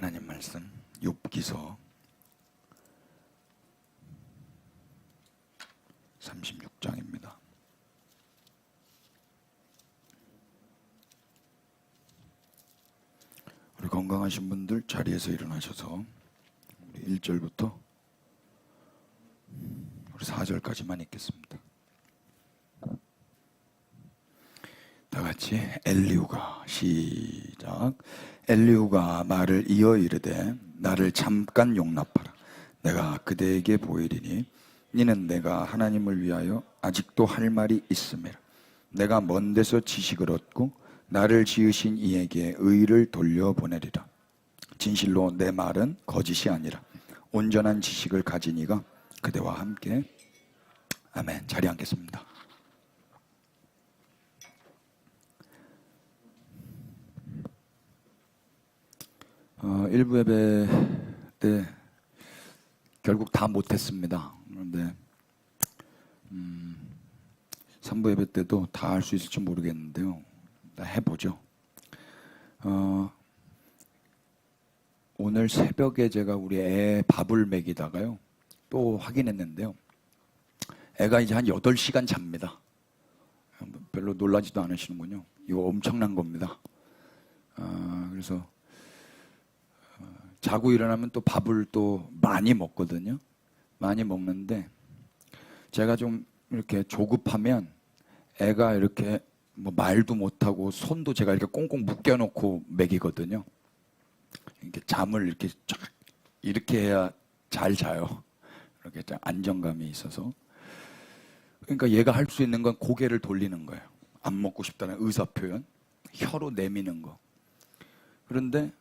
하나님 말씀 욥기서 36장입니다. 우리 건강하신 분들 자리에서 일어나셔서 우리 1절부터 우리 4절까지만 읽겠습니다. 다 같이 엘리후가 시작. 엘리후가 말을 이어 이르되 나를 잠깐 용납하라. 내가 그대에게 보이리니 이는 내가 하나님을 위하여 아직도 할 말이 있음이라. 내가 먼 데서 지식을 얻고 나를 지으신 이에게 의를 돌려보내리라. 진실로 내 말은 거짓이 아니라 온전한 지식을 가진 이가 그대와 함께. 아멘. 자리에 앉겠습니다. 일부 예배 때 결국 다 못했습니다. 그런데 3부 예배 때도 다 할 수 있을지 모르겠는데요. 해보죠. 오늘 새벽에 제가 우리 애 밥을 먹이다가요 또 확인했는데요, 애가 이제 한 8시간 잡니다. 별로 놀라지도 않으시는군요. 이거 엄청난 겁니다. 그래서 자고 일어나면 또 밥을 또 많이 먹거든요. 많이 먹는데 제가 좀 이렇게 조급하면 애가 이렇게 뭐 말도 못하고 손도 제가 이렇게 꽁꽁 묶여놓고 먹이거든요. 이렇게 잠을 이렇게 쫙 이렇게 해야 잘 자요. 이렇게 좀 안정감이 있어서. 그러니까 얘가 할 수 있는 건 고개를 돌리는 거예요. 안 먹고 싶다는 의사 표현, 혀로 내미는 거. 그런데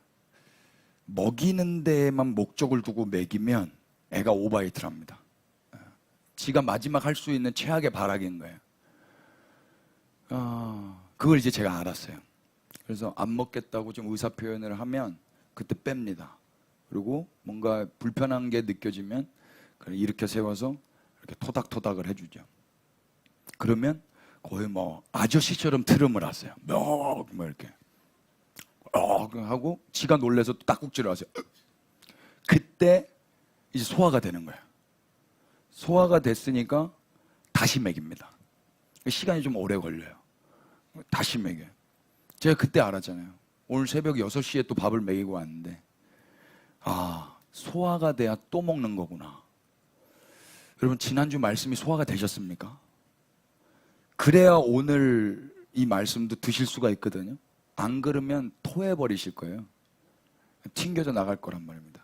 먹이는 데에만 목적을 두고 먹이면 애가 오버이트를 합니다. 지가 마지막 할 수 있는 최악의 발악인 거예요. 그걸 이제 제가 알았어요. 그래서 안 먹겠다고 좀 의사 표현을 하면 그때 뺍니다. 그리고 뭔가 불편한 게 느껴지면 이렇게 세워서 이렇게 토닥토닥을 해주죠. 그러면 거의 뭐 아저씨처럼 트름을 하세요. 뭐 이렇게 하고 지가 놀래서 또 딱국질을 하세요. 그때 이제 소화가 되는 거예요. 소화가 됐으니까 다시 먹입니다. 시간이 좀 오래 걸려요. 다시 먹여요. 제가 그때 알았잖아요. 오늘 새벽 6시에 또 밥을 먹이고 왔는데 소화가 돼야 또 먹는 거구나. 여러분, 지난주 말씀이 소화가 되셨습니까? 그래야 오늘 이 말씀도 드실 수가 있거든요. 안 그러면 토해버리실 거예요. 튕겨져 나갈 거란 말입니다.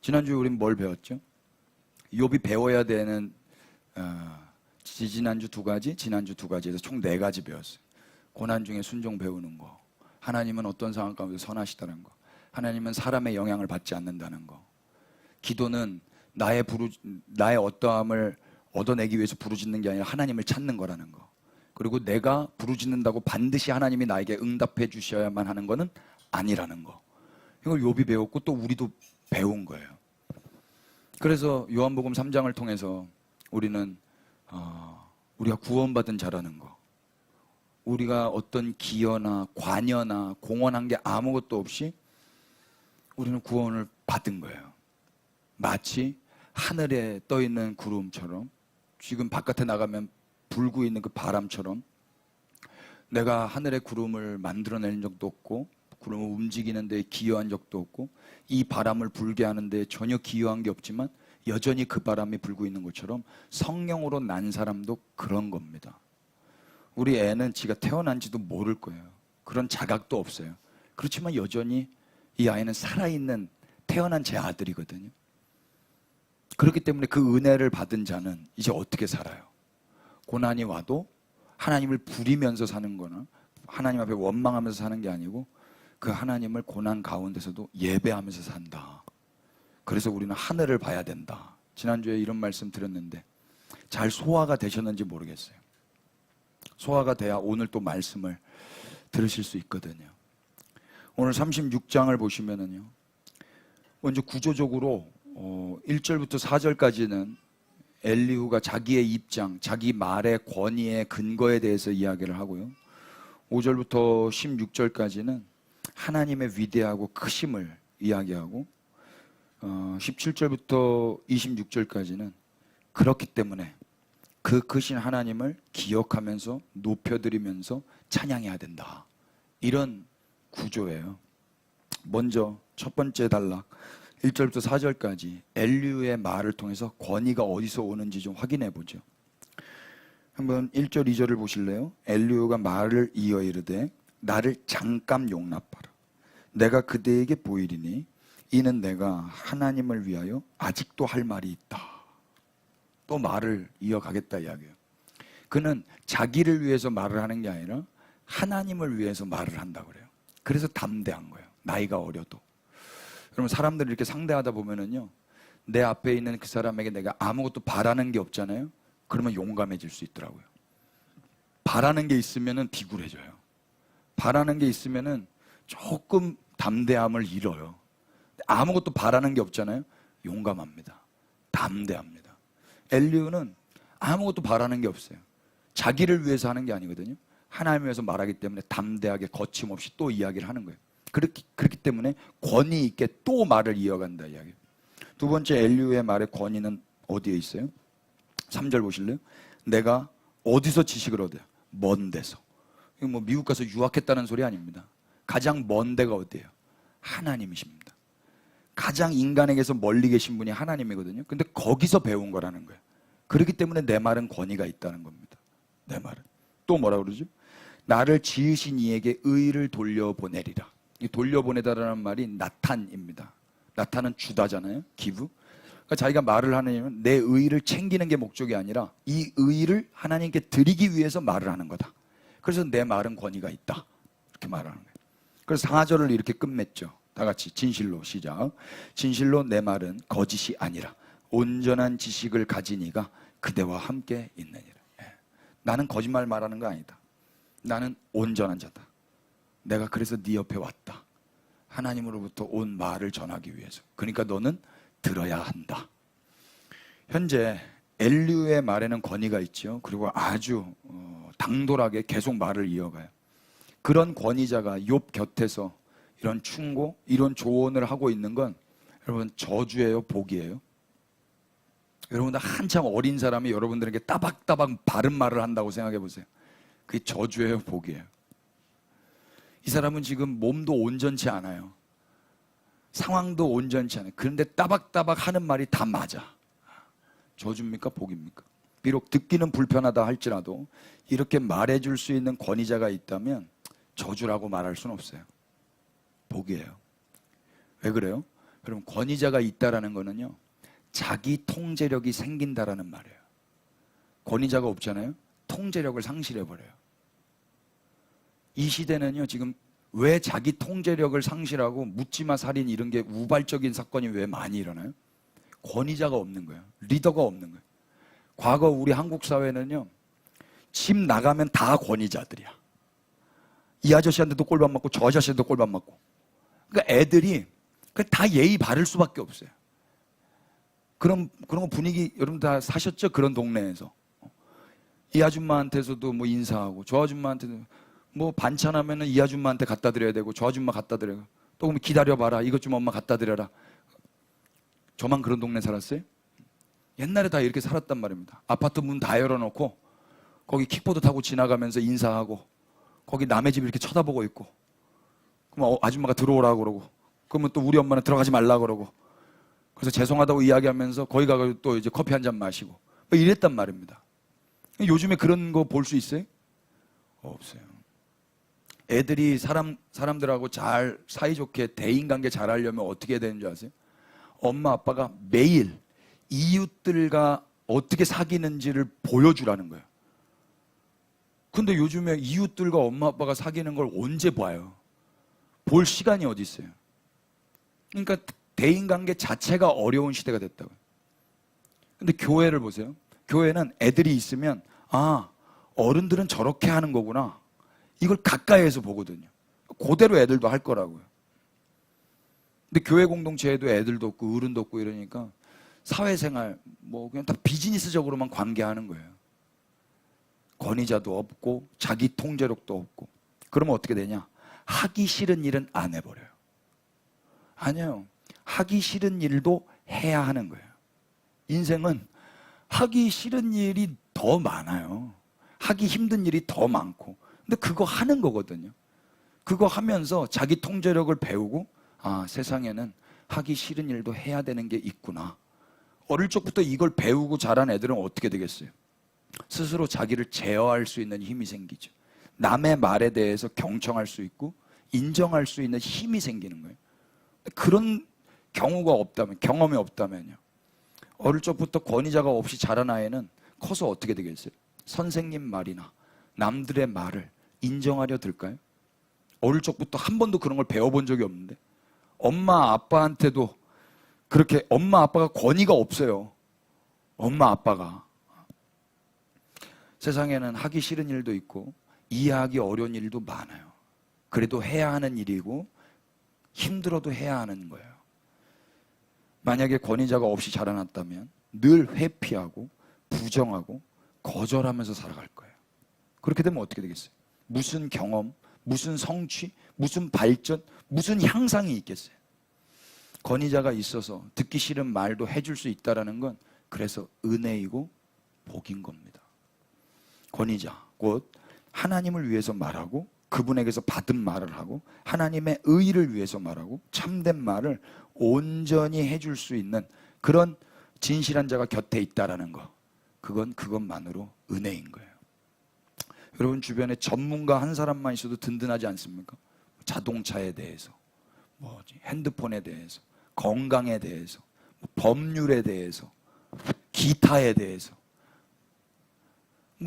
지난주에 우린 뭘 배웠죠? 욥이 배워야 되는 지난주 2가지, 지난주 2가지에서 총 4가지 배웠어요. 고난 중에 순종 배우는 거, 하나님은 어떤 상황 가운데 선하시다는 거, 하나님은 사람의 영향을 받지 않는다는 거, 기도는 나의 어떠함을 얻어내기 위해서 부르짖는 게 아니라 하나님을 찾는 거라는 거, 그리고 내가 부르짖는다고 반드시 하나님이 나에게 응답해 주셔야만 하는 거는 아니라는 거. 이걸 욥이 배웠고 또 우리도 배운 거예요. 그래서 요한복음 3장을 통해서 우리는 우리가 구원받은 자라는 거, 우리가 어떤 기여나 관여나 공헌한 게 아무것도 없이 우리는 구원을 받은 거예요. 마치 하늘에 떠 있는 구름처럼, 지금 바깥에 나가면 불고 있는 그 바람처럼, 내가 하늘의 구름을 만들어낸 적도 없고 구름을 움직이는 데 기여한 적도 없고 이 바람을 불게 하는 데 전혀 기여한 게 없지만 여전히 그 바람이 불고 있는 것처럼 성령으로 난 사람도 그런 겁니다. 우리 애는 지가 태어난지도 모를 거예요. 그런 자각도 없어요. 그렇지만 여전히 이 아이는 살아있는 태어난 제 아들이거든요. 그렇기 때문에 그 은혜를 받은 자는 이제 어떻게 살아요? 고난이 와도 하나님을 부리면서 사는 거나 하나님 앞에 원망하면서 사는 게 아니고 그 하나님을 고난 가운데서도 예배하면서 산다. 그래서 우리는 하늘을 봐야 된다. 지난주에 이런 말씀 드렸는데 잘 소화가 되셨는지 모르겠어요. 소화가 돼야 오늘 또 말씀을 들으실 수 있거든요. 오늘 36장을 보시면은요, 먼저 구조적으로 1절부터 4절까지는 엘리후가 자기의 입장, 자기 말의 권위의 근거에 대해서 이야기를 하고요, 5절부터 16절까지는 하나님의 위대하고 크심을 이야기하고 17절부터 26절까지는 그렇기 때문에 그 크신 하나님을 기억하면서 높여드리면서 찬양해야 된다, 이런 구조예요. 먼저 첫 번째 단락 1절부터 4절까지 엘리후의 말을 통해서 권위가 어디서 오는지 좀 확인해 보죠. 한번 1절 2절을 보실래요? 엘리후가 말을 이어 이르되 나를 잠깐 용납하라. 내가 그대에게 보이리니 이는 내가 하나님을 위하여 아직도 할 말이 있다. 또 말을 이어가겠다 이야기예요. 그는 자기를 위해서 말을 하는 게 아니라 하나님을 위해서 말을 한다고 그래요. 그래서 담대한 거예요. 나이가 어려도. 여러분, 사람들을 이렇게 상대하다 보면은요, 내 앞에 있는 그 사람에게 내가 아무것도 바라는 게 없잖아요. 그러면 용감해질 수 있더라고요. 바라는 게 있으면은 비굴해져요. 바라는 게 있으면은 조금 담대함을 잃어요. 아무것도 바라는 게 없잖아요. 용감합니다. 담대합니다. 엘리후는 아무것도 바라는 게 없어요. 자기를 위해서 하는 게 아니거든요. 하나님을 위해서 말하기 때문에 담대하게 거침없이 또 이야기를 하는 거예요. 그렇기 때문에 권위 있게 또 말을 이어간다 이야기예요. 두 번째 엘리후의 말의 권위는 어디에 있어요? 3절 보실래요? 내가 어디서 지식을 얻어요? 먼 데서. 이거 뭐 미국 가서 유학했다는 소리 아닙니다. 가장 먼 데가 어디예요? 하나님이십니다. 가장 인간에게서 멀리 계신 분이 하나님이거든요. 근데 거기서 배운 거라는 거예요. 그렇기 때문에 내 말은 권위가 있다는 겁니다. 내 말은. 또 뭐라 그러죠? 나를 지으신 이에게 의를 돌려보내리라. 이 돌려보내다라는 말이 나탄입니다. 나탄은 주다잖아요. 기브. 그러니까 자기가 말을 하느냐면 내 의를 챙기는 게 목적이 아니라 이 의를 하나님께 드리기 위해서 말을 하는 거다. 그래서 내 말은 권위가 있다. 이렇게 말하는 거예요. 그래서 4절을 이렇게 끝맺죠. 다 같이 진실로 시작. 진실로 내 말은 거짓이 아니라 온전한 지식을 가진 이가 그대와 함께 있느니라. 나는 거짓말 말하는 거 아니다. 나는 온전한 자다. 내가 그래서 네 옆에 왔다. 하나님으로부터 온 말을 전하기 위해서. 그러니까 너는 들어야 한다. 현재 엘리후의 말에는 권위가 있죠. 그리고 아주 당돌하게 계속 말을 이어가요. 그런 권위자가 욥 곁에서 이런 충고, 이런 조언을 하고 있는 건 여러분 저주예요, 복이에요? 여러분들 한참 어린 사람이 여러분들에게 따박따박 바른 말을 한다고 생각해 보세요. 그게 저주예요, 복이에요? 이 사람은 지금 몸도 온전치 않아요. 상황도 온전치 않아요. 그런데 따박따박 하는 말이 다 맞아. 저주입니까? 복입니까? 비록 듣기는 불편하다 할지라도 이렇게 말해줄 수 있는 권위자가 있다면 저주라고 말할 수는 없어요. 복이에요. 왜 그래요? 그럼 권위자가 있다라는 거는요, 자기 통제력이 생긴다라는 말이에요. 권위자가 없잖아요. 통제력을 상실해버려요. 이 시대는요, 지금 왜 자기 통제력을 상실하고 묻지마 살인 이런 게 우발적인 사건이 왜 많이 일어나요? 권위자가 없는 거예요. 리더가 없는 거예요. 과거 우리 한국 사회는요, 집 나가면 다 권위자들이야. 이 아저씨한테도 꼴밥 맞고 저 아저씨한테도 꼴밥 맞고. 그러니까 애들이 다 예의 바를 수밖에 없어요. 그런 거 분위기 여러분 다 사셨죠? 그런 동네에서. 이 아줌마한테서도 뭐 인사하고 저 아줌마한테도 뭐 반찬하면은 이 아줌마한테 갖다 드려야 되고 저 아줌마 갖다 드려요. 또 그러면 기다려봐라. 이것 좀 엄마 갖다 드려라. 저만 그런 동네 살았어요? 옛날에 다 이렇게 살았단 말입니다. 아파트 문 다 열어놓고 거기 킥보드 타고 지나가면서 인사하고 거기 남의 집 이렇게 쳐다보고 있고 그럼 아줌마가 들어오라고 그러고 그러면 또 우리 엄마는 들어가지 말라고 그러고 그래서 죄송하다고 이야기하면서 거기 가서 또 이제 커피 한 잔 마시고 뭐 이랬단 말입니다. 요즘에 그런 거 볼 수 있어요? 없어요. 애들이 사람들하고 잘 사이좋게 대인관계 잘 하려면 어떻게 해야 되는 줄 아세요? 엄마 아빠가 매일 이웃들과 어떻게 사귀는지를 보여주라는 거예요. 근데 요즘에 이웃들과 엄마 아빠가 사귀는 걸 언제 봐요? 볼 시간이 어디 있어요? 그러니까 대인관계 자체가 어려운 시대가 됐다고요. 근데 교회를 보세요. 교회는 애들이 있으면 아, 어른들은 저렇게 하는 거구나. 이걸 가까이에서 보거든요. 그대로 애들도 할 거라고요. 근데 교회 공동체에도 애들도 없고 어른도 없고 이러니까 사회생활 뭐 그냥 다 비즈니스적으로만 관계하는 거예요. 권위자도 없고 자기 통제력도 없고. 그러면 어떻게 되냐? 하기 싫은 일은 안 해버려요. 아니에요. 하기 싫은 일도 해야 하는 거예요. 인생은 하기 싫은 일이 더 많아요. 하기 힘든 일이 더 많고. 근데 그거 하는 거거든요. 그거 하면서 자기 통제력을 배우고, 아, 세상에는 하기 싫은 일도 해야 되는 게 있구나. 어릴 적부터 이걸 배우고 자란 애들은 어떻게 되겠어요? 스스로 자기를 제어할 수 있는 힘이 생기죠. 남의 말에 대해서 경청할 수 있고 인정할 수 있는 힘이 생기는 거예요. 그런 경우가 없다면, 경험이 없다면요, 어릴 적부터 권위자가 없이 자란 아이는 커서 어떻게 되겠어요? 선생님 말이나 남들의 말을 인정하려 들까요? 어릴 적부터 한 번도 그런 걸 배워본 적이 없는데, 엄마 아빠한테도 그렇게, 엄마 아빠가 권위가 없어요. 엄마 아빠가. 세상에는 하기 싫은 일도 있고 이해하기 어려운 일도 많아요. 그래도 해야 하는 일이고 힘들어도 해야 하는 거예요. 만약에 권위자가 없이 자라났다면 늘 회피하고 부정하고 거절하면서 살아갈 거예요. 그렇게 되면 어떻게 되겠어요? 무슨 경험, 무슨 성취, 무슨 발전, 무슨 향상이 있겠어요? 권위자가 있어서 듣기 싫은 말도 해줄 수 있다는 건 그래서 은혜이고 복인 겁니다. 권위자, 곧 하나님을 위해서 말하고 그분에게서 받은 말을 하고 하나님의 의를 위해서 말하고 참된 말을 온전히 해줄 수 있는 그런 진실한 자가 곁에 있다는 거, 그건 그것만으로 은혜인 거예요. 여러분 주변에 전문가 한 사람만 있어도 든든하지 않습니까? 자동차에 대해서, 핸드폰에 대해서, 건강에 대해서, 법률에 대해서, 기타에 대해서,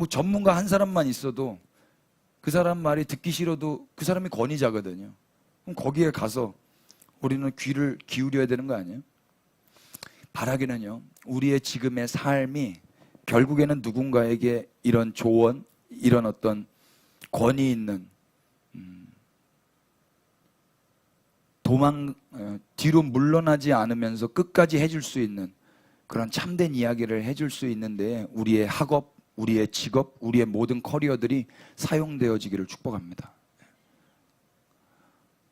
전문가 한 사람만 있어도 그 사람 말이 듣기 싫어도 그 사람이 권위자거든요. 그럼 거기에 가서 우리는 귀를 기울여야 되는 거 아니에요? 바라기는요, 우리의 지금의 삶이 결국에는 누군가에게 이런 조언, 이런 어떤 권위 있는 뒤로 물러나지 않으면서 끝까지 해줄 수 있는 그런 참된 이야기를 해줄 수 있는데 우리의 학업, 우리의 직업, 우리의 모든 커리어들이 사용되어지기를 축복합니다.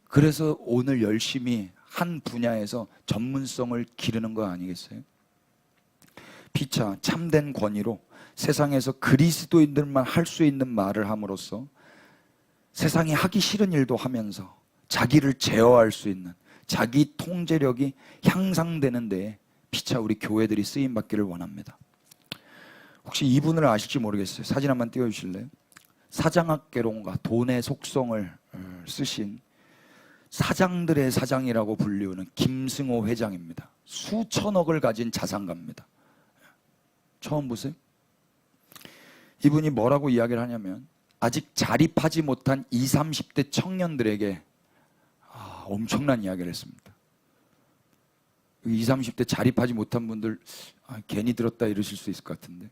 그래서 오늘 열심히 한 분야에서 전문성을 기르는 거 아니겠어요? 피차 참된 권위로 세상에서 그리스도인들만 할 수 있는 말을 함으로써 세상이 하기 싫은 일도 하면서 자기를 제어할 수 있는 자기 통제력이 향상되는 데에 피차 우리 교회들이 쓰임받기를 원합니다. 혹시 이분을 아실지 모르겠어요. 사진 한번 띄워주실래요? 사장학개론과 돈의 속성을 쓰신 사장들의 사장이라고 불리우는 김승호 회장입니다. 수천억을 가진 자산가입니다. 처음 보세요? 이분이 뭐라고 이야기를 하냐면 아직 자립하지 못한 20, 30대 청년들에게 엄청난 이야기를 했습니다. 20, 30대 자립하지 못한 분들 괜히 들었다 이러실 수 있을 것 같은데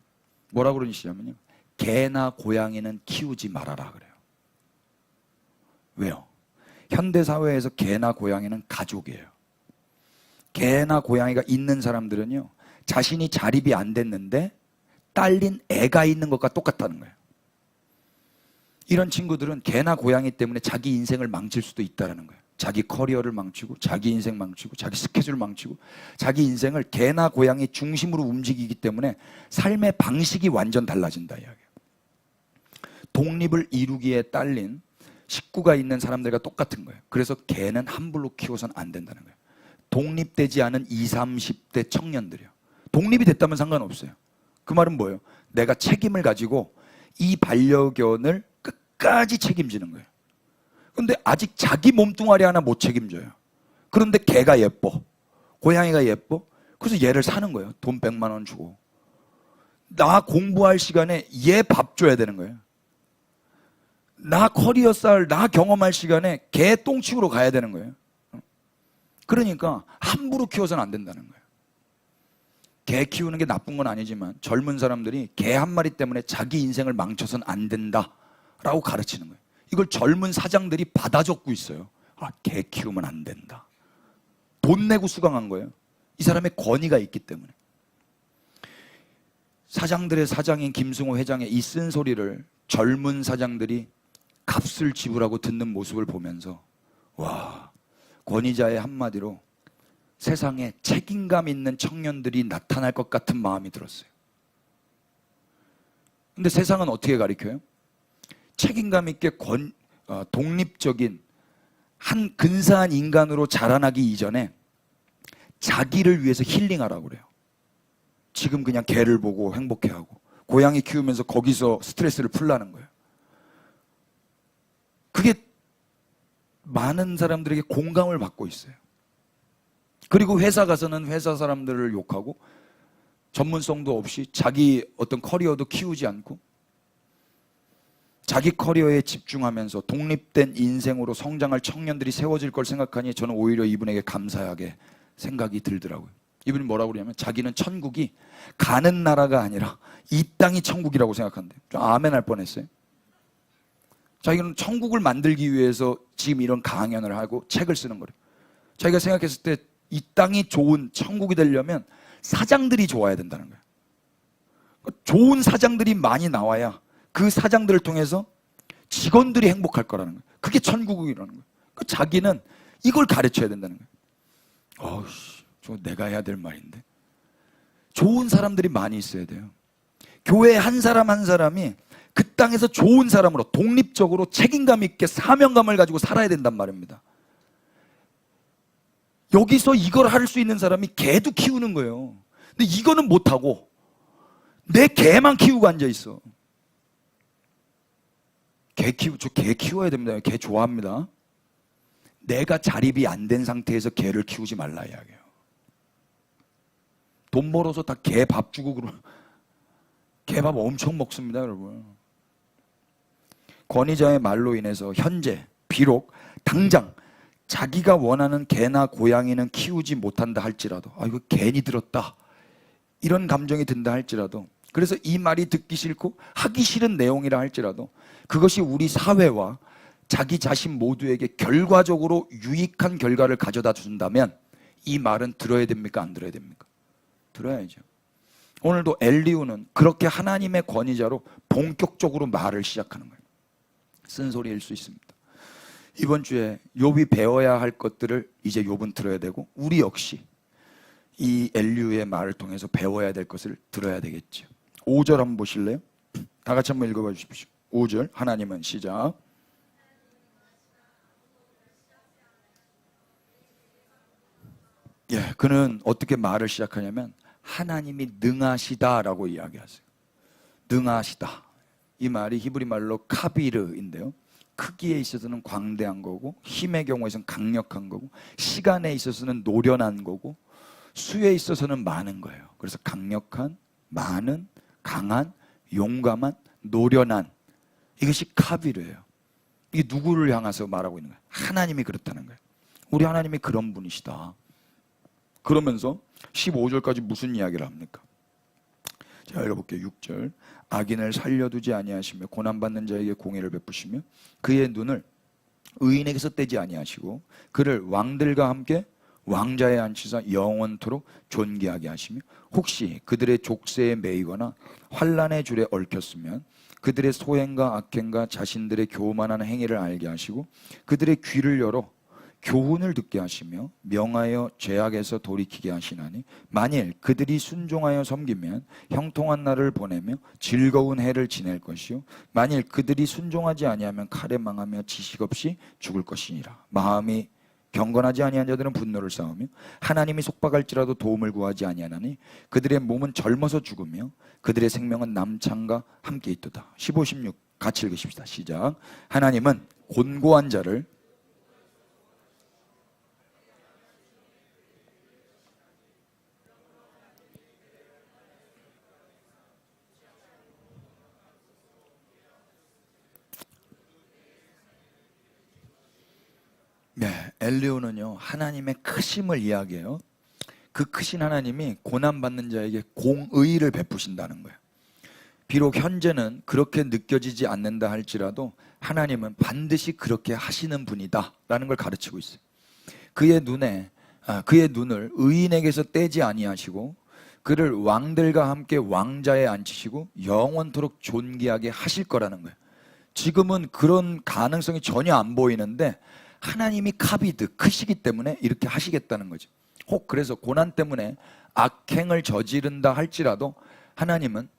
뭐라고 그러시냐면요, 개나 고양이는 키우지 말아라 그래요. 왜요? 현대사회에서 개나 고양이는 가족이에요. 개나 고양이가 있는 사람들은요, 자신이 자립이 안 됐는데 딸린 애가 있는 것과 똑같다는 거예요. 이런 친구들은 개나 고양이 때문에 자기 인생을 망칠 수도 있다는 거예요. 자기 커리어를 망치고 자기 인생 망치고 자기 스케줄 망치고 자기 인생을 개나 고양이 중심으로 움직이기 때문에 삶의 방식이 완전 달라진다 이야기예요. 독립을 이루기에 딸린 식구가 있는 사람들과 똑같은 거예요. 그래서 개는 함부로 키워서는 안 된다는 거예요. 독립되지 않은 20, 30대 청년들이요. 독립이 됐다면 상관없어요. 그 말은 뭐예요? 내가 책임을 가지고 이 반려견을 끝까지 책임지는 거예요. 근데 아직 자기 몸뚱아리 하나 못 책임져요. 그런데 개가 예뻐, 고양이가 예뻐, 그래서 얘를 사는 거예요. 돈 100만 원 주고. 나 공부할 시간에 얘 밥 줘야 되는 거예요. 나 커리어 쌓을, 나 경험할 시간에 개 똥치우러 가야 되는 거예요. 그러니까 함부로 키워서는 안 된다는 거예요. 개 키우는 게 나쁜 건 아니지만 젊은 사람들이 개 한 마리 때문에 자기 인생을 망쳐서는 안 된다라고 가르치는 거예요. 이걸 젊은 사장들이 받아 적고 있어요. 개 키우면 안 된다. 돈 내고 수강한 거예요. 이 사람의 권위가 있기 때문에. 사장들의 사장인 김승호 회장의 이 쓴소리를 젊은 사장들이 값을 지불하고 듣는 모습을 보면서 와, 권위자의 한마디로 세상에 책임감 있는 청년들이 나타날 것 같은 마음이 들었어요. 근데 세상은 어떻게 가르쳐요? 책임감 있게 독립적인 한 근사한 인간으로 자라나기 이전에 자기를 위해서 힐링하라고 그래요. 지금 그냥 개를 보고 행복해하고 고양이 키우면서 거기서 스트레스를 풀라는 거예요. 그게 많은 사람들에게 공감을 받고 있어요. 그리고 회사 가서는 회사 사람들을 욕하고 전문성도 없이 자기 어떤 커리어도 키우지 않고 자기 커리어에 집중하면서 독립된 인생으로 성장할 청년들이 세워질 걸 생각하니 저는 오히려 이분에게 감사하게 생각이 들더라고요. 이분이 뭐라고 그러냐면 자기는 천국이 가는 나라가 아니라 이 땅이 천국이라고 생각한대요. 좀 아멘 할 뻔했어요. 자기는 천국을 만들기 위해서 지금 이런 강연을 하고 책을 쓰는 거래요. 자기가 생각했을 때 이 땅이 좋은 천국이 되려면 사장들이 좋아야 된다는 거예요. 좋은 사장들이 많이 나와야 그 사장들을 통해서 직원들이 행복할 거라는 거예요. 그게 천국이라는 거예요. 자기는 이걸 가르쳐야 된다는 거예요. 어우씨, 저 내가 해야 될 말인데. 좋은 사람들이 많이 있어야 돼요. 교회 한 사람 한 사람이 그 땅에서 좋은 사람으로 독립적으로 책임감 있게 사명감을 가지고 살아야 된단 말입니다. 여기서 이걸 할 수 있는 사람이 개도 키우는 거예요. 근데 이거는 못하고 내 개만 키우고 앉아있어. 저 개 키워야 됩니다. 개 좋아합니다. 내가 자립이 안 된 상태에서 개를 키우지 말라 이야기해요. 돈 벌어서 다 개 밥 주고 그러면 개밥 엄청 먹습니다, 여러분. 권위자의 말로 인해서 현재 비록 당장 자기가 원하는 개나 고양이는 키우지 못한다 할지라도 이거 괜히 들었다 이런 감정이 든다 할지라도 그래서 이 말이 듣기 싫고 하기 싫은 내용이라 할지라도 그것이 우리 사회와 자기 자신 모두에게 결과적으로 유익한 결과를 가져다 준다면 이 말은 들어야 됩니까? 안 들어야 됩니까? 들어야죠. 오늘도 엘리후는 그렇게 하나님의 권위자로 본격적으로 말을 시작하는 거예요. 쓴소리일 수 있습니다. 이번 주에 욥이 배워야 할 것들을 이제 욥은 들어야 되고 우리 역시 이 엘리후의 말을 통해서 배워야 될 것을 들어야 되겠죠. 5절 한번 보실래요? 다 같이 한번 읽어봐 주십시오. 5절 하나님은 시작. 그는 어떻게 말을 시작하냐면 하나님이 능하시다라고 이야기하세요. 능하시다. 이 말이 히브리 말로 카비르인데요. 크기에 있어서는 광대한 거고 힘의 경우에서는 강력한 거고 시간에 있어서는 노련한 거고 수에 있어서는 많은 거예요. 그래서 강력한, 많은, 강한, 용감한, 노련한 이것이 카비르예요. 이게 누구를 향해서 말하고 있는 거예요? 하나님이 그렇다는 거예요. 우리 하나님이 그런 분이시다. 그러면서 15절까지 무슨 이야기를 합니까? 제가 읽어볼게요. 6절 악인을 살려두지 아니하시며 고난받는 자에게 공의를 베푸시며 그의 눈을 의인에게서 떼지 아니하시고 그를 왕들과 함께 왕자에 앉히사 영원토록 존귀하게 하시며 혹시 그들의 족쇄에 매이거나 환난의 줄에 얽혔으면 그들의 소행과 악행과 자신들의 교만한 행위를 알게 하시고 그들의 귀를 열어 교훈을 듣게 하시며 명하여 죄악에서 돌이키게 하시나니 만일 그들이 순종하여 섬기면 형통한 날을 보내며 즐거운 해를 지낼 것이요 만일 그들이 순종하지 아니하면 칼에 망하며 지식 없이 죽을 것이니라. 마음이 경건하지 아니한 자들은 분노를 쌓으며 하나님이 속박할지라도 도움을 구하지 아니하나니 그들의 몸은 젊어서 죽으며 그들의 생명은 남창과 함께 있도다. 15, 16 같이 읽으십시다. 시작. 하나님은 곤고한 자를 엘리후는요 하나님의 크심을 이야기해요. 그 크신 하나님이 고난받는 자에게 공의를 베푸신다는 거예요. 비록 현재는 그렇게 느껴지지 않는다 할지라도 하나님은 반드시 그렇게 하시는 분이다 라는 걸 가르치고 있어요. 그의 눈을 의인에게서 떼지 아니하시고 그를 왕들과 함께 왕자에 앉히시고 영원토록 존귀하게 하실 거라는 거예요. 지금은 그런 가능성이 전혀 안 보이는데 하나님이 카비드, 크시기 때문에 이렇게 하시겠다는 거죠. 혹 그래서 고난 때문에 악행을 저지른다 할지라도 하나님은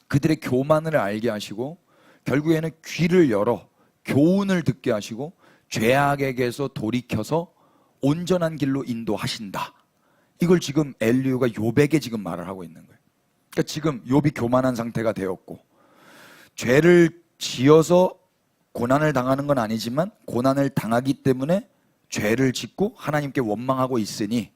그들의 교만을 알게 하시고 결국에는 귀를 열어 교훈을 듣게 하시고 죄악에게서 돌이켜서 온전한 길로 인도하신다. 이걸 지금 엘리후가 욥에게 지금 말을 하고 있는 거예요. 그러니까 지금 욥이 교만한 상태가 되었고 죄를 지어서 고난을 당하는 건 아니지만 고난을 당하기 때문에 죄를 짓고 하나님께 원망하고 있으니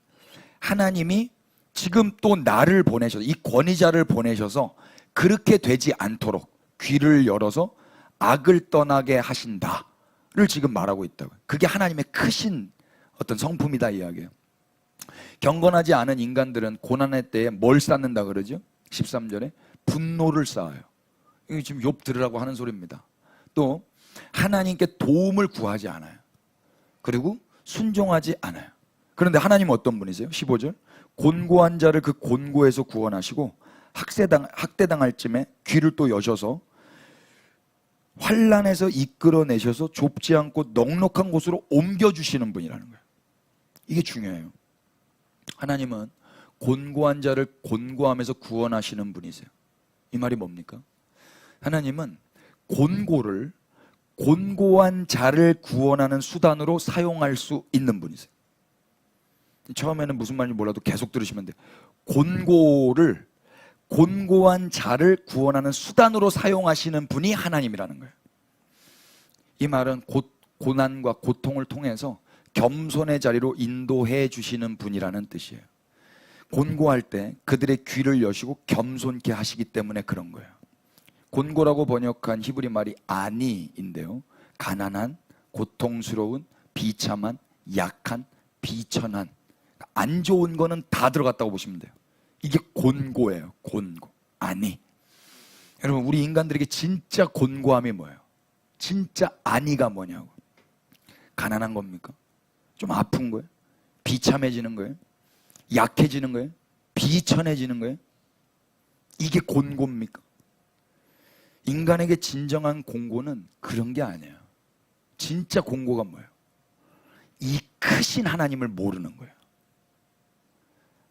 하나님이 지금 또 나를 보내셔서 이 권위자를 보내셔서 그렇게 되지 않도록 귀를 열어서 악을 떠나게 하신다를 지금 말하고 있다고요. 그게 하나님의 크신 어떤 성품이다 이야기예요. 경건하지 않은 인간들은 고난의 때에 뭘 쌓는다 그러죠? 13절에 분노를 쌓아요. 이게 지금 욥 들으라고 하는 소리입니다. 또 하나님께 도움을 구하지 않아요. 그리고 순종하지 않아요. 그런데 하나님은 어떤 분이세요? 15절 곤고한 자를 그 곤고에서 구원하시고 학대당할 쯤에 귀를 또 여셔서 환난에서 이끌어내셔서 좁지 않고 넉넉한 곳으로 옮겨주시는 분이라는 거예요. 이게 중요해요. 하나님은 곤고한 자를 곤고함에서 구원하시는 분이세요. 이 말이 뭡니까? 하나님은 곤고한 자를 구원하는 수단으로 사용할 수 있는 분이세요. 처음에는 무슨 말인지 몰라도 계속 들으시면 돼요. 곤고한 자를 구원하는 수단으로 사용하시는 분이 하나님이라는 거예요. 이 말은 고난과 고통을 통해서 겸손의 자리로 인도해 주시는 분이라는 뜻이에요. 곤고할 때 그들의 귀를 여시고 겸손케 하시기 때문에 그런 거예요. 곤고라고 번역한 히브리 말이 아니인데요. 가난한, 고통스러운, 비참한, 약한, 비천한, 안 좋은 거는 다 들어갔다고 보시면 돼요. 이게 곤고예요. 곤고. 아니. 여러분 우리 인간들에게 진짜 곤고함이 뭐예요? 진짜 아니가 뭐냐고. 가난한 겁니까? 좀 아픈 거예요? 비참해지는 거예요? 약해지는 거예요? 비천해지는 거예요? 이게 곤고입니까? 인간에게 진정한 곤고는 그런 게 아니에요. 진짜 곤고가 뭐예요? 이 크신 하나님을 모르는 거예요.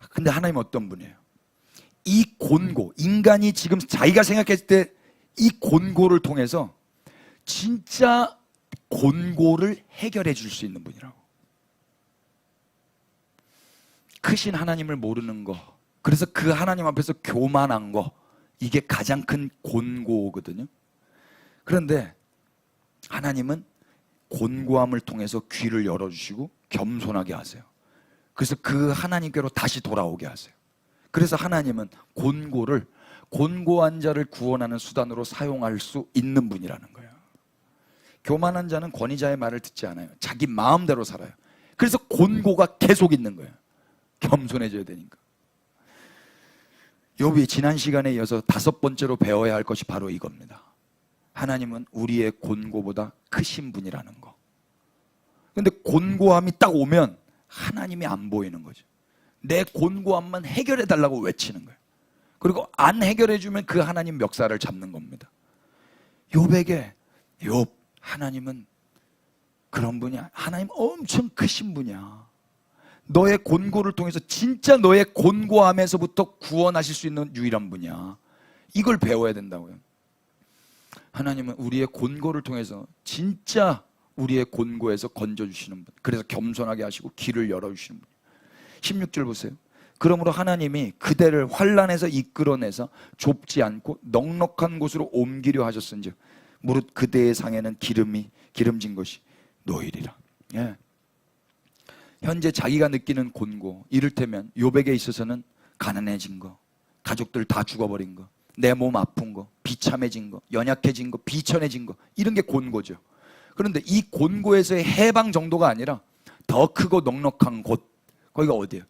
근데 하나님은 어떤 분이에요? 이 곤고, 인간이 지금 자기가 생각했을 때 이 곤고를 통해서 진짜 곤고를 해결해 줄 수 있는 분이라고. 크신 하나님을 모르는 거, 그래서 그 하나님 앞에서 교만한 거, 이게 가장 큰 곤고거든요. 그런데 하나님은 곤고함을 통해서 귀를 열어주시고 겸손하게 하세요. 그래서 그 하나님께로 다시 돌아오게 하세요. 그래서 하나님은 곤고한 자를 구원하는 수단으로 사용할 수 있는 분이라는 거예요. 교만한 자는 권위자의 말을 듣지 않아요. 자기 마음대로 살아요. 그래서 곤고가 계속 있는 거예요. 겸손해져야 되니까. 욥이 지난 시간에 이어서 5번째로 배워야 할 것이 바로 이겁니다. 하나님은 우리의 곤고보다 크신 분이라는 거. 근데 곤고함이 딱 오면 하나님이 안 보이는 거죠. 내 곤고함만 해결해 달라고 외치는 거예요. 그리고 안 해결해 주면 그 하나님 멱살을 잡는 겁니다. 욥에게 욥, 하나님은 그런 분이야. 하나님 엄청 크신 분이야. 너의 곤고를 통해서 진짜 너의 곤고함에서부터 구원하실 수 있는 유일한 분이야. 이걸 배워야 된다고요. 하나님은 우리의 곤고를 통해서 진짜 우리의 곤고에서 건져주시는 분. 그래서 겸손하게 하시고 길을 열어주시는 분. 16절 보세요. 그러므로 하나님이 그대를 환난에서 이끌어내서 좁지 않고 넉넉한 곳으로 옮기려 하셨은즉 무릇 그대의 상에는 기름진 것이 놓이리라. 예. 현재 자기가 느끼는 곤고, 이를테면 욥에게 있어서는 가난해진 거, 가족들 다 죽어버린 거, 내 몸 아픈 거, 비참해진 거, 연약해진 거, 비천해진 거, 이런 게 곤고죠. 그런데 이 곤고에서의 해방 정도가 아니라 더 크고 넉넉한 곳, 거기가 어디예요?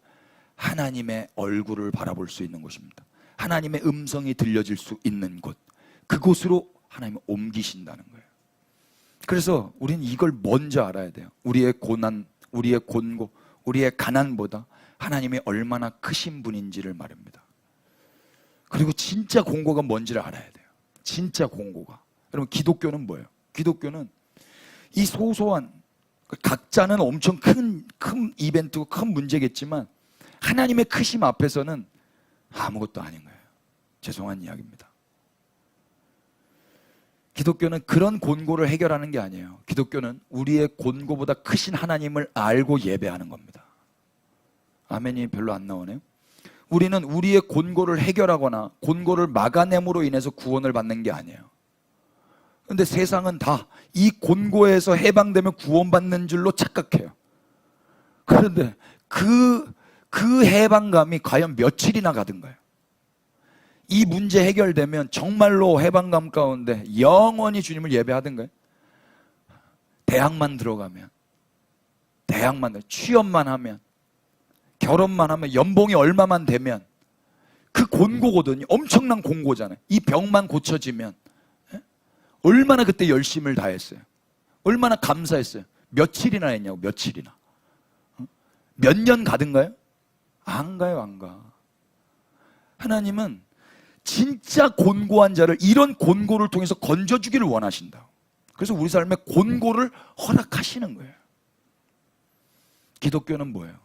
하나님의 얼굴을 바라볼 수 있는 곳입니다. 하나님의 음성이 들려질 수 있는 곳, 그곳으로 하나님을 옮기신다는 거예요. 그래서 우리는 이걸 먼저 알아야 돼요. 우리의 고난, 우리의 곤고, 우리의 가난보다 하나님이 얼마나 크신 분인지를 말입니다. 그리고 진짜 곤고가 뭔지를 알아야 돼요. 진짜 곤고가. 여러분 기독교는 뭐예요? 기독교는 이 소소한 각자는 엄청 큰 이벤트고 큰 문제겠지만 하나님의 크심 앞에서는 아무것도 아닌 거예요. 죄송한 이야기입니다. 기독교는 그런 곤고를 해결하는 게 아니에요. 기독교는 우리의 곤고보다 크신 하나님을 알고 예배하는 겁니다. 아멘이 별로 안 나오네요. 우리는 우리의 곤고를 해결하거나 곤고를 막아냄으로 인해서 구원을 받는 게 아니에요. 근데 세상은 다 이 곤고에서 해방되면 구원받는 줄로 착각해요. 그런데 그 해방감이 과연 며칠이나 가든가요? 이 문제 해결되면 정말로 해방감 가운데 영원히 주님을 예배하든가요? 대학만 들어가면, 취업만 하면, 결혼만 하면, 연봉이 얼마만 되면 그 곤고거든요. 엄청난 곤고잖아요. 이 병만 고쳐지면 얼마나 그때 열심을 다했어요. 얼마나 감사했어요. 며칠이나 했냐고. 며칠이나. 몇 년 가든가요? 안 가요. 안 가. 하나님은 진짜 곤고한 자를 이런 곤고를 통해서 건져주기를 원하신다. 그래서 우리 삶에 곤고를 허락하시는 거예요. 기독교는 뭐예요?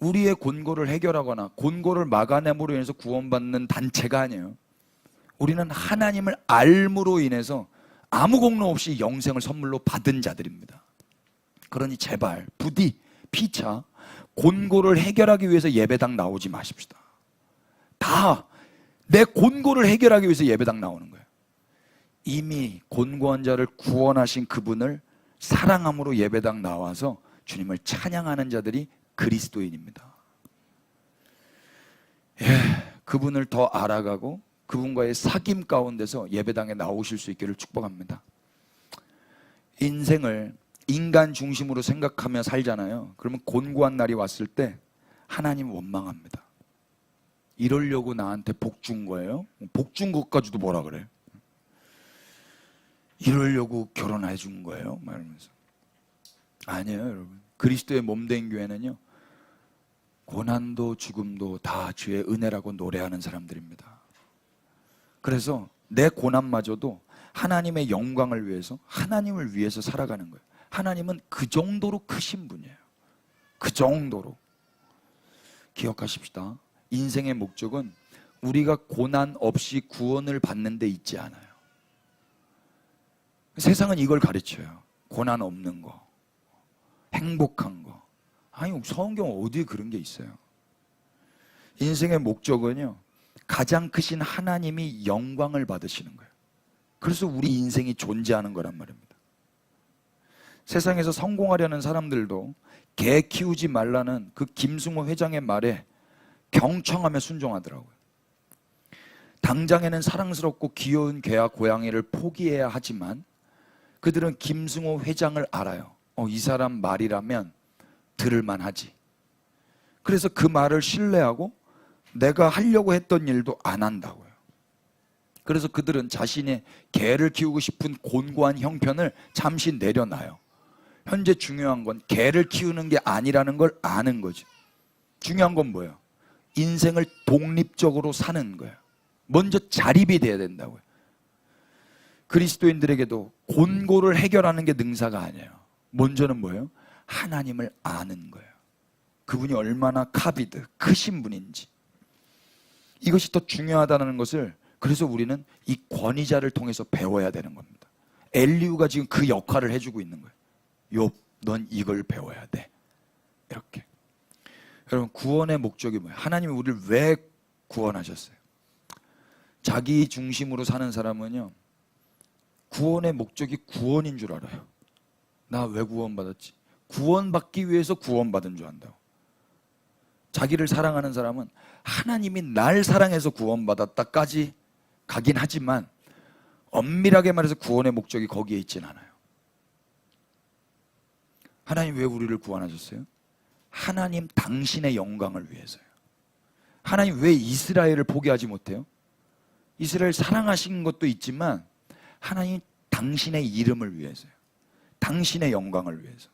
우리의 곤고를 해결하거나 곤고를 막아냄으로 인해서 구원받는 단체가 아니에요. 우리는 하나님을 알므로 인해서 아무 공로 없이 영생을 선물로 받은 자들입니다. 그러니 제발 부디 피차 곤고를 해결하기 위해서 예배당 나오지 마십시다. 다 내 곤고를 해결하기 위해서 예배당 나오는 거예요. 이미 곤고한 자를 구원하신 그분을 사랑함으로 예배당 나와서 주님을 찬양하는 자들이 그리스도인입니다. 그분을 더 알아가고 그분과의 사귐 가운데서 예배당에 나오실 수 있기를 축복합니다. 인생을 인간 중심으로 생각하며 살잖아요. 그러면 곤고한 날이 왔을 때 하나님 원망합니다. 이러려고 나한테 복 준 거예요? 복 준 것까지도 뭐라 그래? 이러려고 결혼해 준 거예요? 말하면서. 아니에요, 여러분. 그리스도의 몸된 교회는요, 고난도 죽음도 다 주의 은혜라고 노래하는 사람들입니다. 그래서 내 고난마저도 하나님의 영광을 위해서, 하나님을 위해서 살아가는 거예요. 하나님은 그 정도로 크신 분이에요. 그 정도로. 기억하십시다. 인생의 목적은 우리가 고난 없이 구원을 받는 데 있지 않아요. 세상은 이걸 가르쳐요. 고난 없는 거, 행복한 거. 아니, 성경 어디에 그런 게 있어요? 인생의 목적은요, 가장 크신 하나님이 영광을 받으시는 거예요. 그래서 우리 인생이 존재하는 거란 말입니다. 세상에서 성공하려는 사람들도 개 키우지 말라는 그 김승호 회장의 말에 경청하며 순종하더라고요. 당장에는 사랑스럽고 귀여운 개와 고양이를 포기해야 하지만 그들은 김승호 회장을 알아요. 이 사람 말이라면 들을만 하지. 그래서 그 말을 신뢰하고 내가 하려고 했던 일도 안 한다고요. 그래서 그들은 자신의 개를 키우고 싶은 곤고한 형편을 잠시 내려놔요. 현재 중요한 건 개를 키우는 게 아니라는 걸 아는 거죠. 중요한 건 뭐예요? 인생을 독립적으로 사는 거예요. 먼저 자립이 돼야 된다고요. 그리스도인들에게도 곤고를 해결하는 게 능사가 아니에요. 먼저는 뭐예요? 하나님을 아는 거예요. 그분이 얼마나 카비드, 크신 분인지. 이것이 더 중요하다는 것을, 그래서 우리는 이 권위자를 통해서 배워야 되는 겁니다. 엘리후가 지금 그 역할을 해주고 있는 거예요. 욥, 넌 이걸 배워야 돼. 이렇게. 여러분, 구원의 목적이 뭐예요? 하나님이 우리를 왜 구원하셨어요? 자기 중심으로 사는 사람은요, 구원의 목적이 구원인 줄 알아요. 나 왜 구원받았지? 구원받기 위해서 구원받은 줄 안다고. 자기를 사랑하는 사람은 하나님이 날 사랑해서 구원받았다까지 가긴 하지만 엄밀하게 말해서 구원의 목적이 거기에 있진 않아요. 하나님 왜 우리를 구원하셨어요? 하나님 당신의 영광을 위해서요. 하나님 왜 이스라엘을 포기하지 못해요? 이스라엘 사랑하신 것도 있지만 하나님 당신의 이름을 위해서요. 당신의 영광을 위해서.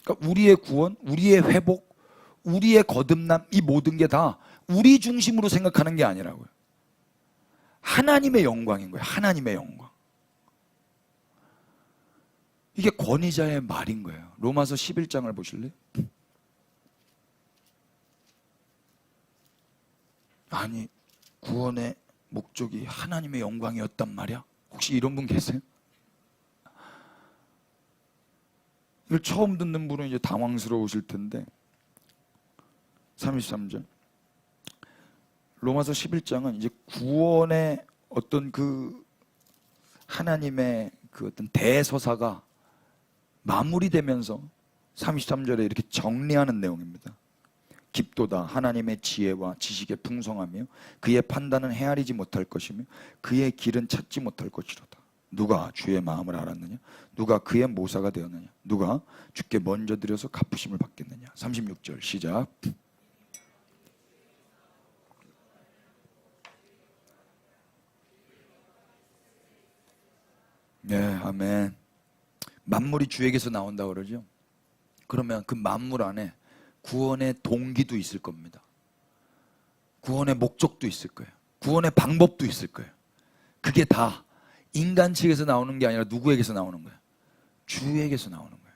그러니까 우리의 구원, 우리의 회복, 우리의 거듭남, 이 모든 게 다 우리 중심으로 생각하는 게 아니라고요. 하나님의 영광인 거예요. 하나님의 영광. 이게 권위자의 말인 거예요. 로마서 11장을 보실래요? 아니, 구원의 목적이 하나님의 영광이었단 말이야? 혹시 이런 분 계세요? 이걸 처음 듣는 분은 이제 당황스러우실 텐데 33절 로마서 11장은 이제 구원의 어떤 그 하나님의 그 어떤 대서사가 마무리되면서 33절에 이렇게 정리하는 내용입니다. 깊도다 하나님의 지혜와 지식의 풍성하며 그의 판단은 헤아리지 못할 것이며 그의 길은 찾지 못할 것이로다. 누가 주의 마음을 알았느냐? 누가 그의 모사가 되었느냐? 누가 주께 먼저 드려서 갚으심을 받겠느냐? 36절 시작. 네, 아멘. 만물이 주에게서 나온다고 그러죠. 그러면 그 만물 안에 구원의 동기도 있을 겁니다. 구원의 목적도 있을 거예요. 구원의 방법도 있을 거예요. 그게 다 인간 측에서 나오는 게 아니라 누구에게서 나오는 거예요? 주에게서 나오는 거예요.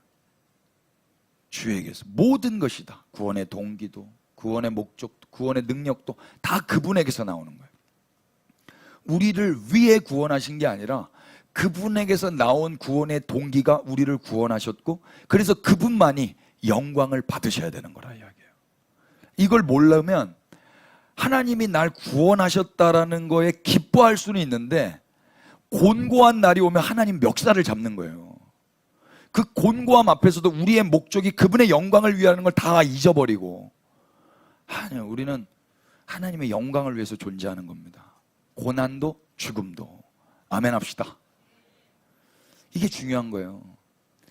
주에게서. 모든 것이 다 구원의 동기도, 구원의 목적도, 구원의 능력도 다 그분에게서 나오는 거예요. 우리를 위해 구원하신 게 아니라 그분에게서 나온 구원의 동기가 우리를 구원하셨고, 그래서 그분만이 영광을 받으셔야 되는 거라 이야기예요. 이걸 모르면 하나님이 날 구원하셨다라는 거에 기뻐할 수는 있는데 곤고한 날이 오면 하나님 멱살을 잡는 거예요. 그 곤고함 앞에서도 우리의 목적이 그분의 영광을 위하는 걸 다 잊어버리고, 아니요, 우리는 하나님의 영광을 위해서 존재하는 겁니다. 고난도 죽음도. 아멘 합시다. 이게 중요한 거예요.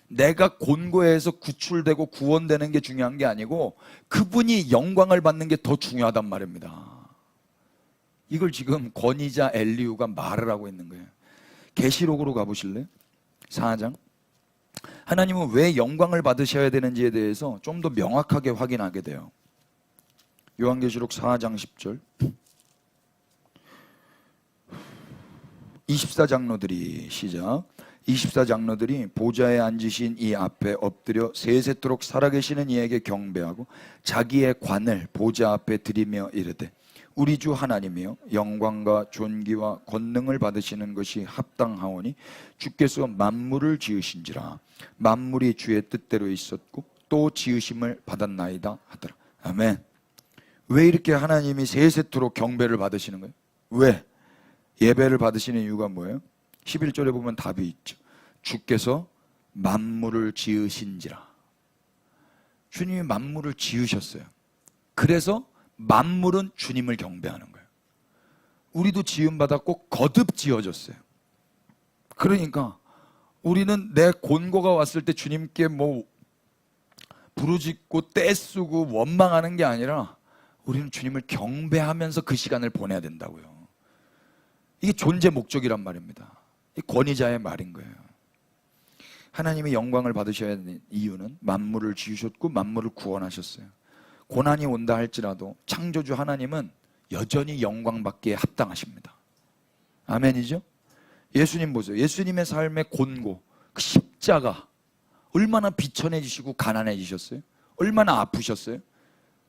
내가 곤고해서 구출되고 구원되는 게 중요한 게 아니고 그분이 영광을 받는 게 더 중요하단 말입니다. 이걸 지금 권위자 엘리후가 말을 하고 있는 거예요. 계시록으로 가보실래요? 4장. 하나님은 왜 영광을 받으셔야 되는지에 대해서 좀 더 명확하게 확인하게 돼요. 요한계시록 4장 10절. 24장로들이 시작. 24장로들이 보좌에 앉으신 이 앞에 엎드려 세세토록 살아계시는 이에게 경배하고 자기의 관을 보좌 앞에 드리며 이르되 우리 주 하나님이여 영광과 존귀와 권능을 받으시는 것이 합당하오니 주께서 만물을 지으신지라 만물이 주의 뜻대로 있었고 또 지으심을 받았나이다 하더라. 아멘. 왜 이렇게 하나님이 세세토록 경배를 받으시는 거예요? 왜? 예배를 받으시는 이유가 뭐예요? 11절에 보면 답이 있죠. 주께서 만물을 지으신지라. 주님이 만물을 지으셨어요. 그래서 만물은 주님을 경배하는 거예요. 우리도 지음받았고 거듭 지어졌어요. 그러니까 우리는 내 곤고가 왔을 때 주님께 뭐 부르짖고 떼쓰고 원망하는 게 아니라 우리는 주님을 경배하면서 그 시간을 보내야 된다고요. 이게 존재 목적이란 말입니다. 이 권위자의 말인 거예요. 하나님이 영광을 받으셔야 하는 이유는 만물을 지으셨고 만물을 구원하셨어요. 고난이 온다 할지라도 창조주 하나님은 여전히 영광받기에 합당하십니다. 아멘이죠? 예수님 보세요. 예수님의 삶의 곤고, 그 십자가 얼마나 비천해지시고 가난해지셨어요? 얼마나 아프셨어요?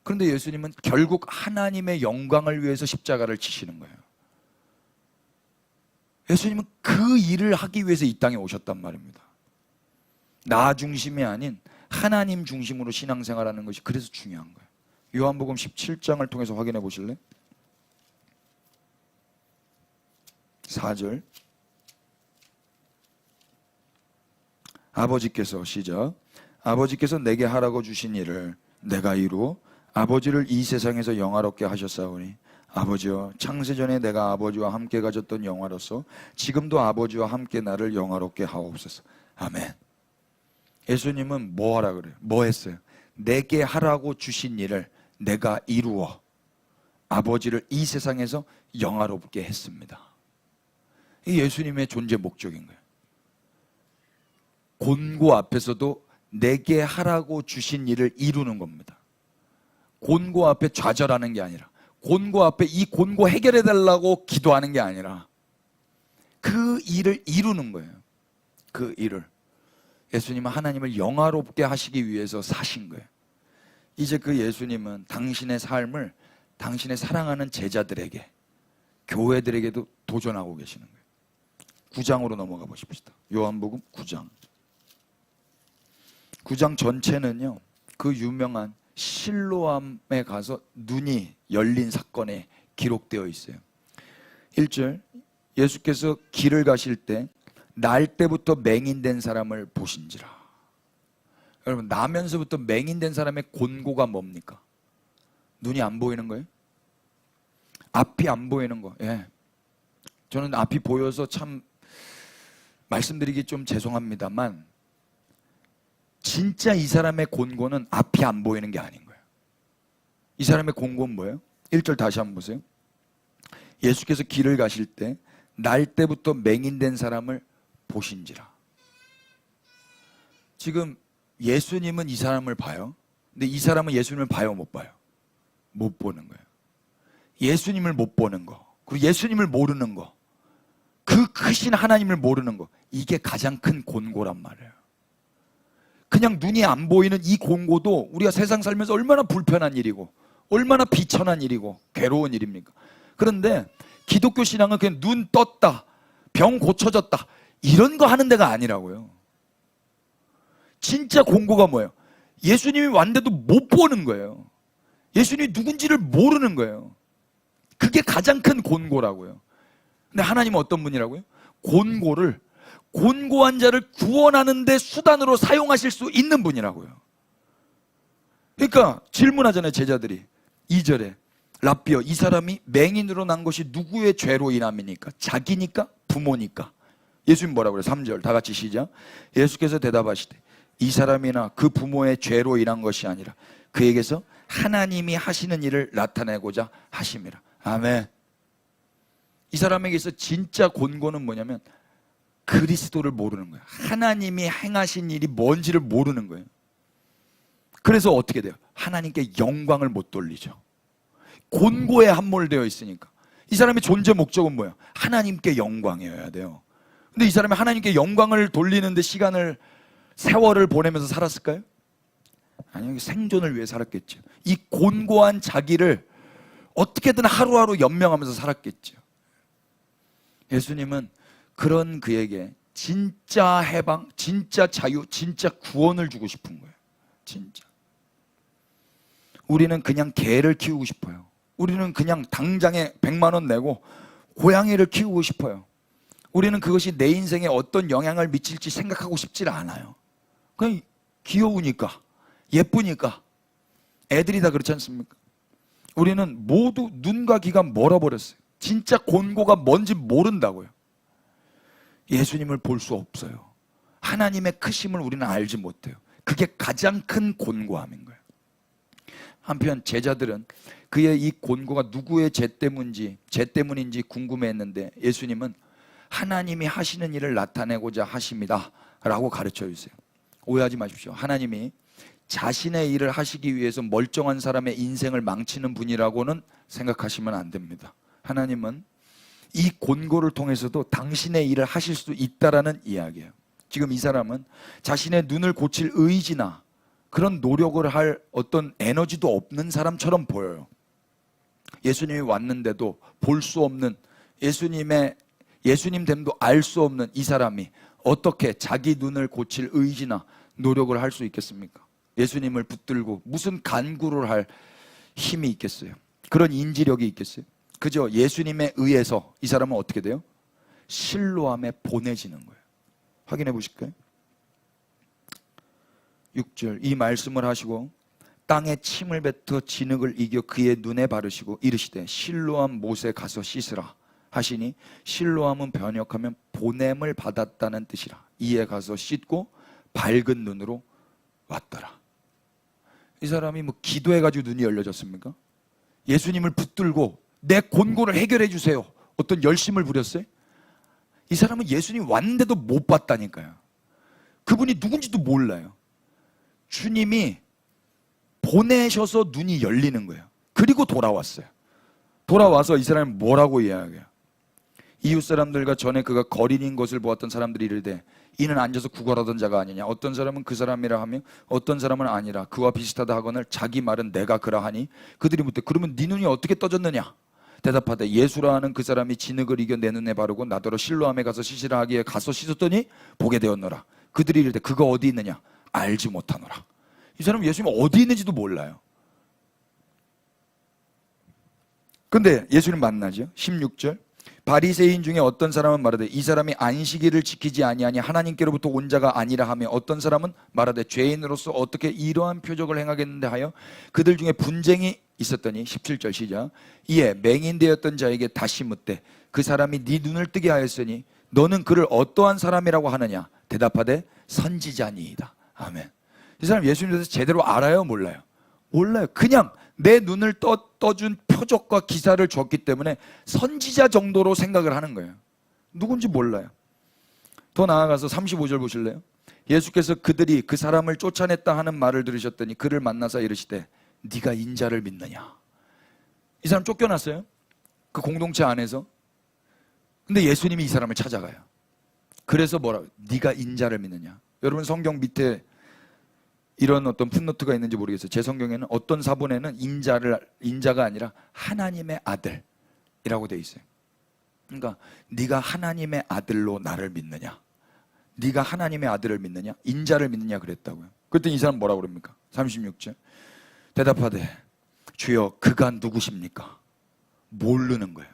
그런데 예수님은 결국 하나님의 영광을 위해서 십자가를 지시는 거예요. 예수님은 그 일을 하기 위해서 이 땅에 오셨단 말입니다. 나 중심이 아닌 하나님 중심으로 신앙생활하는 것이 그래서 중요한 거예요. 요한복음 17장을 통해서 확인해 보실래요? 4절. 아버지께서 시작. 아버지께서 내게 하라고 주신 일을 내가 이루어 아버지를 이 세상에서 영화롭게 하셨사오니 아버지여 창세전에 내가 아버지와 함께 가졌던 영화로서 지금도 아버지와 함께 나를 영화롭게 하옵소서. 아멘. 예수님은 뭐 하라 그래요? 뭐 했어요? 내게 하라고 주신 일을 내가 이루어 아버지를 이 세상에서 영화롭게 했습니다. 이 예수님의 존재 목적인 거예요. 곤고 앞에서도 내게 하라고 주신 일을 이루는 겁니다. 곤고 앞에 좌절하는 게 아니라 곤고 앞에 이 곤고 해결해 달라고 기도하는 게 아니라 그 일을 이루는 거예요. 그 일을. 예수님은 하나님을 영화롭게 하시기 위해서 사신 거예요. 이제 그 예수님은 당신의 삶을 당신의 사랑하는 제자들에게, 교회들에게도 도전하고 계시는 거예요. 9장으로 넘어가 보십시다. 요한복음 9장. 9장 전체는요, 그 유명한 실로암에 가서 눈이 열린 사건에 기록되어 있어요. 1절, 예수께서 길을 가실 때 날 때부터 맹인된 사람을 보신지라. 여러분, 나면서부터 맹인된 사람의 곤고가 뭡니까? 눈이 안 보이는 거예요? 앞이 안 보이는 거. 예. 저는 앞이 보여서 참 말씀드리기 좀 죄송합니다만, 진짜 이 사람의 곤고는 앞이 안 보이는 게 아닌 거예요. 이 사람의 곤고는 뭐예요? 1절 다시 한번 보세요. 예수께서 길을 가실 때 날 때부터 맹인된 사람을 보신지라. 지금 예수님은 이 사람을 봐요. 근데 이 사람은 예수님을 봐요, 못 봐요? 못 보는 거예요. 예수님을 못 보는 거, 그리고 예수님을 모르는 거, 그 크신 하나님을 모르는 거, 이게 가장 큰 곤고란 말이에요. 그냥 눈이 안 보이는 이 곤고도 우리가 세상 살면서 얼마나 불편한 일이고 얼마나 비천한 일이고 괴로운 일입니까? 그런데 기독교 신앙은 그냥 눈 떴다, 병 고쳐졌다, 이런 거 하는 데가 아니라고요. 진짜 곤고가 뭐예요? 예수님이 왔는데도 못 보는 거예요. 예수님이 누군지를 모르는 거예요. 그게 가장 큰 곤고라고요. 근데 하나님은 어떤 분이라고요? 곤고한 자를 구원하는 데 수단으로 사용하실 수 있는 분이라고요. 그러니까 질문하잖아요, 제자들이. 2절에 랍비여, 이 사람이 맹인으로 난 것이 누구의 죄로 인함이니까? 자기니까? 부모니까? 예수님 뭐라고 그래요? 3절 다 같이 시작. 예수께서 대답하시되 이 사람이나 그 부모의 죄로 인한 것이 아니라 그에게서 하나님이 하시는 일을 나타내고자 하심이라. 아멘. 이 사람에게서 진짜 곤고는 뭐냐면 그리스도를 모르는 거예요. 하나님이 행하신 일이 뭔지를 모르는 거예요. 그래서 어떻게 돼요? 하나님께 영광을 못 돌리죠. 곤고에 함몰되어 있으니까. 이 사람의 존재 목적은 뭐예요? 하나님께 영광이어야 돼요. 근데 이 사람이 하나님께 영광을 돌리는데 세월을 보내면서 살았을까요? 아니요, 생존을 위해 살았겠죠. 이 곤고한 자기를 어떻게든 하루하루 연명하면서 살았겠죠. 예수님은 그런 그에게 진짜 해방, 진짜 자유, 진짜 구원을 주고 싶은 거예요. 진짜. 우리는 그냥 개를 키우고 싶어요. 우리는 그냥 당장에 100만 원 내고 고양이를 키우고 싶어요. 우리는 그것이 내 인생에 어떤 영향을 미칠지 생각하고 싶지 않아요. 그냥 귀여우니까, 예쁘니까. 애들이 다 그렇지 않습니까? 우리는 모두 눈과 귀가 멀어버렸어요. 진짜 곤고가 뭔지 모른다고요. 예수님을 볼 수 없어요. 하나님의 크심을 우리는 알지 못해요. 그게 가장 큰 곤고함인 거예요. 한편 제자들은 그의 이 곤고가 누구의 죄 때문인지 궁금해했는데 예수님은 하나님이 하시는 일을 나타내고자 하십니다 라고 가르쳐 주세요. 오해하지 마십시오. 하나님이 자신의 일을 하시기 위해서 멀쩡한 사람의 인생을 망치는 분이라고는 생각하시면 안 됩니다. 하나님은 이 곤고를 통해서도 당신의 일을 하실 수 있다라는 이야기예요. 지금 이 사람은 자신의 눈을 고칠 의지나 그런 노력을 할 어떤 에너지도 없는 사람처럼 보여요. 예수님이 왔는데도 볼 수 없는, 예수님 됨도 알 수 없는 이 사람이 어떻게 자기 눈을 고칠 의지나 노력을 할 수 있겠습니까? 예수님을 붙들고 무슨 간구를 할 힘이 있겠어요? 그런 인지력이 있겠어요? 그저 예수님에 의해서 이 사람은 어떻게 돼요? 실로암에 보내지는 거예요. 확인해 보실까요? 6절 이 말씀을 하시고 땅에 침을 뱉어 진흙을 이겨 그의 눈에 바르시고 이르시되 실로암 못에 가서 씻으라 하시니 실로암은 번역하면 보냄을 받았다는 뜻이라. 이에 가서 씻고 밝은 눈으로 왔더라. 이 사람이 뭐 기도해가지고 눈이 열려졌습니까? 예수님을 붙들고 내 곤고를 해결해 주세요, 어떤 열심을 부렸어요? 이 사람은 예수님 왔는데도 못 봤다니까요. 그분이 누군지도 몰라요. 주님이 보내셔서 눈이 열리는 거예요. 그리고 돌아왔어요. 돌아와서 이 사람이 뭐라고 이야기해요? 이웃 사람들과 전에 그가 거린인 것을 보았던 사람들이 이르되 이는 앉아서 구걸하던 자가 아니냐. 어떤 사람은 그 사람이라 하며 어떤 사람은 아니라 그와 비슷하다 하거늘 자기 말은 내가 그라 하니 그들이 묻되 그러면 네 눈이 어떻게 떠졌느냐. 대답하되 예수라 하는 그 사람이 진흙을 이겨 내 눈에 바르고 나더러 실로암에 가서 씻으라 하기에 가서 씻었더니 보게 되었노라. 그들이 이르되 그가 어디 있느냐. 알지 못하노라. 이 사람은 예수님이 어디 있는지도 몰라요. 근데 예수님 만나죠. 16절 바리새인 중에 어떤 사람은 말하되 이 사람이 안식일을 지키지 아니하니 하나님께로부터 온 자가 아니라 하며 어떤 사람은 말하되 죄인으로서 어떻게 이러한 표적을 행하겠는데 하여 그들 중에 분쟁이 있었더니 17절 시작 이에 맹인되었던 자에게 다시 묻되 그 사람이 네 눈을 뜨게 하였으니 너는 그를 어떠한 사람이라고 하느냐. 대답하되 선지자니이다. 아멘. 이 사람 예수님에 대해서 제대로 알아요? 몰라요? 몰라요. 그냥 내 눈을 떠준 표적과 기사를 줬기 때문에 선지자 정도로 생각을 하는 거예요. 누군지 몰라요. 더 나아가서 35절 보실래요? 예수께서 그들이 그 사람을 쫓아냈다 하는 말을 들으셨더니 그를 만나서 이르시되 네가 인자를 믿느냐. 이 사람 쫓겨났어요. 그 공동체 안에서. 근데 예수님이 이 사람을 찾아가요. 그래서 뭐라고? 네가 인자를 믿느냐. 여러분 성경 밑에 이런 어떤 풋노트가 있는지 모르겠어요. 제 성경에는 어떤 사본에는 인자가 아니라 하나님의 아들이라고 돼 있어요. 그러니까 네가 하나님의 아들로 나를 믿느냐, 네가 하나님의 아들을 믿느냐, 인자를 믿느냐 그랬다고요. 그랬더니 이 사람 뭐라고 그럽니까? 36절 대답하되 주여 그가 누구십니까? 모르는 거예요.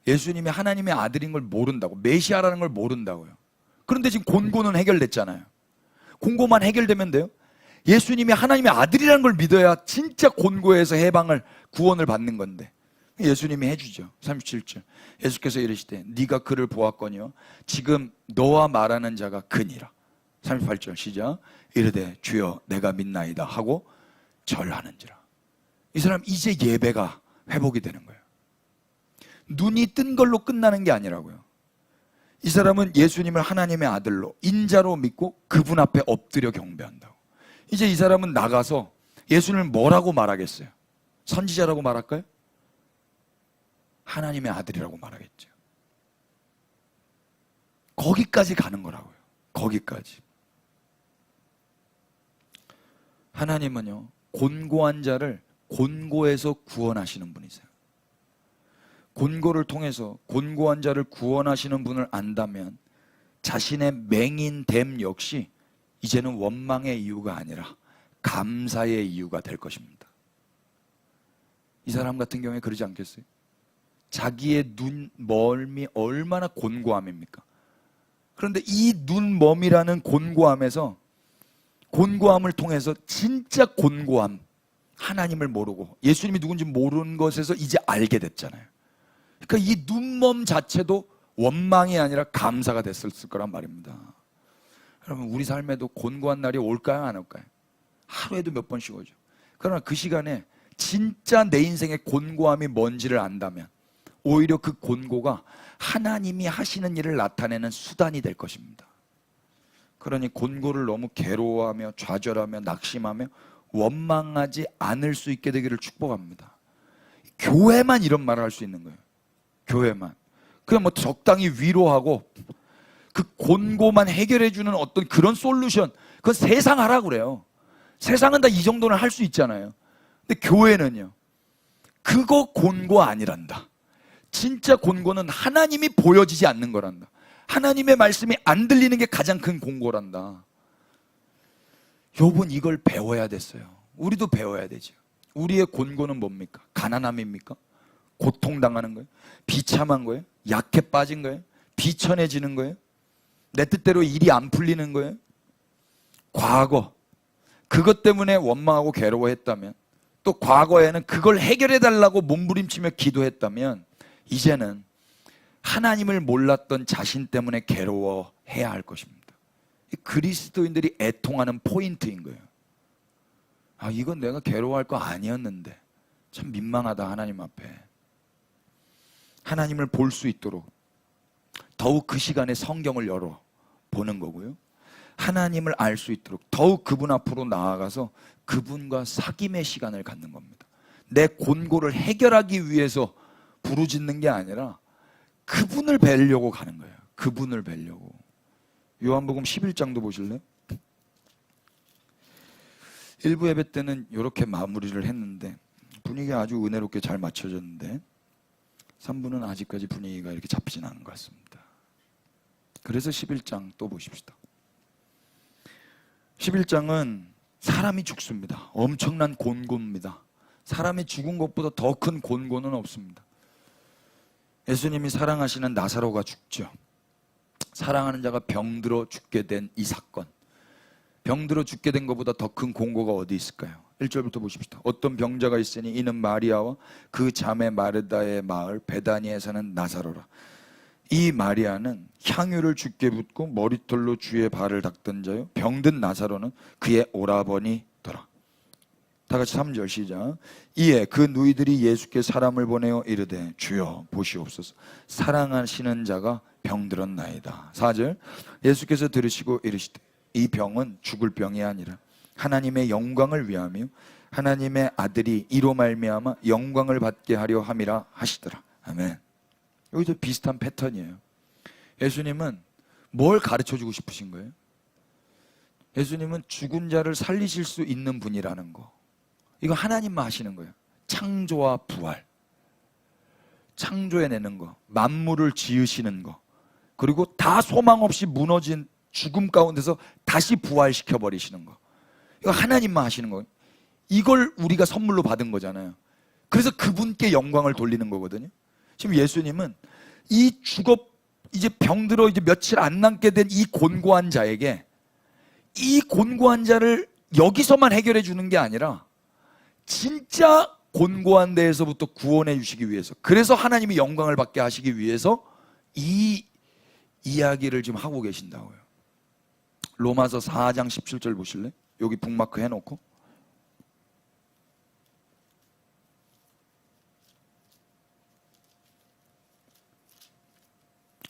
예수님이 하나님의 아들인 걸 모른다고, 메시아라는 걸 모른다고요. 그런데 지금 곤고는 해결됐잖아요. 곤고만 해결되면 돼요. 예수님이 하나님의 아들이라는 걸 믿어야 진짜 곤고에서 해방을, 구원을 받는 건데 예수님이 해주죠. 37절 예수께서 이르시되 네가 그를 보았거니와 지금 너와 말하는 자가 그니라. 38절 시작 이르되 주여 내가 믿나이다 하고 절하는지라. 이 사람 이제 예배가 회복이 되는 거예요. 눈이 뜬 걸로 끝나는 게 아니라고요. 이 사람은 예수님을 하나님의 아들로 인자로 믿고 그분 앞에 엎드려 경배한다고. 이제 이 사람은 나가서 예수님을 뭐라고 말하겠어요? 선지자라고 말할까요? 하나님의 아들이라고 말하겠죠. 거기까지 가는 거라고요. 거기까지. 하나님은요, 곤고한 자를 곤고에서 구원하시는 분이세요. 곤고를 통해서 곤고한 자를 구원하시는 분을 안다면 자신의 맹인됨 역시 이제는 원망의 이유가 아니라 감사의 이유가 될 것입니다. 이 사람 같은 경우에 그러지 않겠어요? 자기의 눈멀미 얼마나 곤고함입니까? 그런데 이 눈멀미라는 곤고함에서, 곤고함을 통해서 진짜 곤고함, 하나님을 모르고 예수님이 누군지 모르는 것에서 이제 알게 됐잖아요. 그러니까 이 눈멈 자체도 원망이 아니라 감사가 됐을 거란 말입니다. 여러분 우리 삶에도 곤고한 날이 올까요? 안 올까요? 하루에도 몇 번씩 오죠. 그러나 그 시간에 진짜 내 인생의 곤고함이 뭔지를 안다면 오히려 그 곤고가 하나님이 하시는 일을 나타내는 수단이 될 것입니다. 그러니 곤고를 너무 괴로워하며 좌절하며 낙심하며 원망하지 않을 수 있게 되기를 축복합니다. 교회만 이런 말을 할 수 있는 거예요. 교회만. 그냥 뭐 적당히 위로하고 그 곤고만 해결해주는 어떤 그런 솔루션, 그건 세상 하라고 그래요. 세상은 다 이 정도는 할 수 있잖아요. 근데 교회는요, 그거 곤고 아니란다. 진짜 곤고는 하나님이 보여지지 않는 거란다. 하나님의 말씀이 안 들리는 게 가장 큰 곤고란다. 여러분 이걸 배워야 됐어요. 우리도 배워야 되죠. 우리의 곤고는 뭡니까? 가난함입니까? 고통당하는 거예요? 비참한 거예요? 약해 빠진 거예요? 비천해지는 거예요? 내 뜻대로 일이 안 풀리는 거예요? 과거 그것 때문에 원망하고 괴로워했다면, 또 과거에는 그걸 해결해달라고 몸부림치며 기도했다면 이제는 하나님을 몰랐던 자신 때문에 괴로워해야 할 것입니다. 그리스도인들이 애통하는 포인트인 거예요. 아, 이건 내가 괴로워할 거 아니었는데 참 민망하다. 하나님 앞에 하나님을 볼 수 있도록 더욱 그 시간에 성경을 열어 보는 거고요. 하나님을 알 수 있도록 더욱 그분 앞으로 나아가서 그분과 사귐의 시간을 갖는 겁니다. 내 곤고를 해결하기 위해서 부르짖는 게 아니라 그분을 뵈려고 가는 거예요. 그분을 뵈려고. 요한복음 11장도 보실래요? 1부 예배 때는 이렇게 마무리를 했는데 분위기가 아주 은혜롭게 잘 맞춰졌는데 3부는 아직까지 분위기가 이렇게 잡히진 않은 것 같습니다. 그래서 11장 또 보십시다. 11장은 사람이 죽습니다. 엄청난 곤고입니다. 사람이 죽은 것보다 더 큰 곤고는 없습니다. 예수님이 사랑하시는 나사로가 죽죠. 사랑하는 자가 병들어 죽게 된 이 사건, 병들어 죽게 된 것보다 더 큰 공고가 어디 있을까요? 1절부터 보십시다. 어떤 병자가 있으니 이는 마리아와 그 자매 마르다의 마을 베다니에 사는 나사로라. 이 마리아는 향유를 주께 붓고 머리털로 주의 발을 닦던 자요, 병든 나사로는 그의 오라버니더라. 다 같이 3절 시작. 이에 그 누이들이 예수께 사람을 보내어 이르되 주여 보시옵소서, 사랑하시는 자가 병들었나이다. 4절. 예수께서 들으시고 이르시되 이 병은 죽을 병이 아니라 하나님의 영광을 위하며 하나님의 아들이 이로 말미암아 영광을 받게 하려 함이라 하시더라. 아멘. 여기도 비슷한 패턴이에요. 예수님은 뭘 가르쳐주고 싶으신 거예요? 예수님은 죽은 자를 살리실 수 있는 분이라는 거, 이거 하나님만 하시는 거예요. 창조와 부활, 창조해내는 거, 만물을 지으시는 거, 그리고 다 소망 없이 무너진 죽음 가운데서 다시 부활시켜 버리시는 거, 이거 하나님만 하시는 거예요. 이걸 우리가 선물로 받은 거잖아요. 그래서 그분께 영광을 돌리는 거거든요. 지금 예수님은 이 이제 병들어 이제 며칠 안 남게 된 이 곤고한 자에게, 이 곤고한 자를 여기서만 해결해 주는 게 아니라 진짜 곤고한 데에서부터 구원해 주시기 위해서, 그래서 하나님이 영광을 받게 하시기 위해서 이 이야기를 지금 하고 계신다고요. 로마서 4장 17절 보실래? 여기 북마크 해놓고.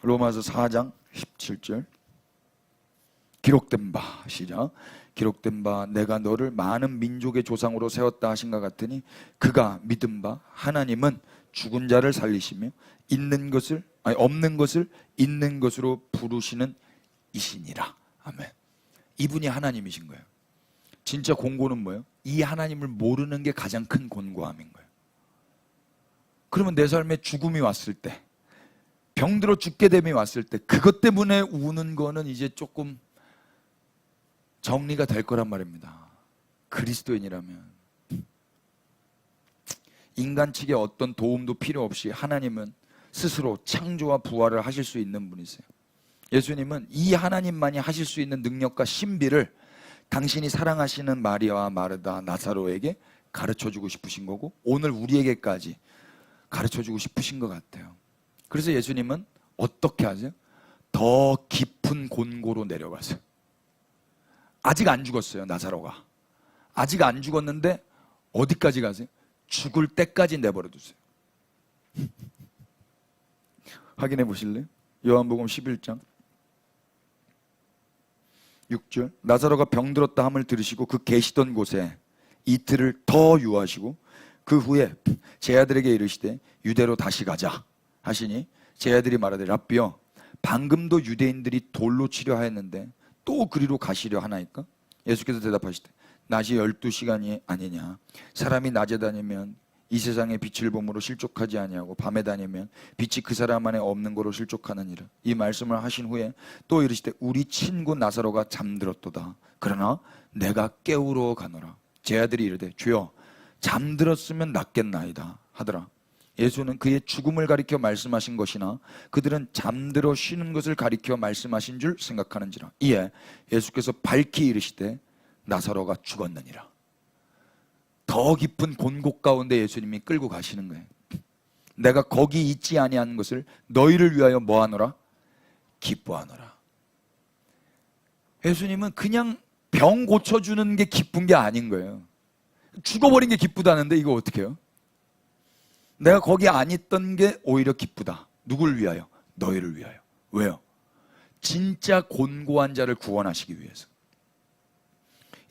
로마서 4장 17절. 기록된 바, 시작. 기록된 바 내가 너를 많은 민족의 조상으로 세웠다 하신가 같으니 그가 믿은 바 하나님은 죽은 자를 살리시며 없는 것을 있는 것으로 부르시는 이시니라. 아멘. 이분이 하나님이신 거예요. 진짜 곤고는 뭐예요? 이 하나님을 모르는 게 가장 큰 곤고함인 거예요. 그러면 내 삶에 죽음이 왔을 때, 병들어 죽게 됨이 왔을 때, 그것 때문에 우는 거는 이제 조금 정리가 될 거란 말입니다. 그리스도인이라면 인간 측의 어떤 도움도 필요 없이 하나님은 스스로 창조와 부활을 하실 수 있는 분이세요. 예수님은 이 하나님만이 하실 수 있는 능력과 신비를 당신이 사랑하시는 마리아와 마르다, 나사로에게 가르쳐주고 싶으신 거고, 오늘 우리에게까지 가르쳐주고 싶으신 것 같아요. 그래서 예수님은 어떻게 하세요? 더 깊은 곤고로 내려가세요. 아직 안 죽었어요, 나사로가. 아직 안 죽었는데 어디까지 가세요? 죽을 때까지 내버려 두세요. 확인해 보실래요? 요한복음 11장 6절. 나사로가 병들었다 함을 들으시고 그 계시던 곳에 이틀을 더 유하시고 그 후에 제 아들에게 이르시되 유대로 다시 가자 하시니 제 아들이 말하되 랍비여, 방금도 유대인들이 돌로 치려 하였는데 또 그리로 가시려 하나이까? 예수께서 대답하시되 낮이 12시간이 아니냐? 사람이 낮에 다니면 이 세상의 빛을 봄으로 실족하지 아니하고 밤에 다니면 빛이 그 사람 안에 없는 거로 실족하느니라. 이 말씀을 하신 후에 또 이르시되 우리 친구 나사로가 잠들었도다. 그러나 내가 깨우러 가노라. 제 아들이 이르되 주여, 잠들었으면 낫겠나이다 하더라. 예수는 그의 죽음을 가리켜 말씀하신 것이나 그들은 잠들어 쉬는 것을 가리켜 말씀하신 줄 생각하는지라. 이에 예수께서 밝히 이르시되 나사로가 죽었느니라. 더 깊은 곤곡 가운데 예수님이 끌고 가시는 거예요. 내가 거기 있지 아니한 것을 너희를 위하여 뭐하노라? 기뻐하노라. 예수님은 그냥 병 고쳐주는 게 기쁜 게 아닌 거예요. 죽어버린 게 기쁘다는데 이거 어떻게 해요? 내가 거기 안 있던 게 오히려 기쁘다. 누굴 위하여? 너희를 위하여. 왜요? 진짜 곤고한 자를 구원하시기 위해서.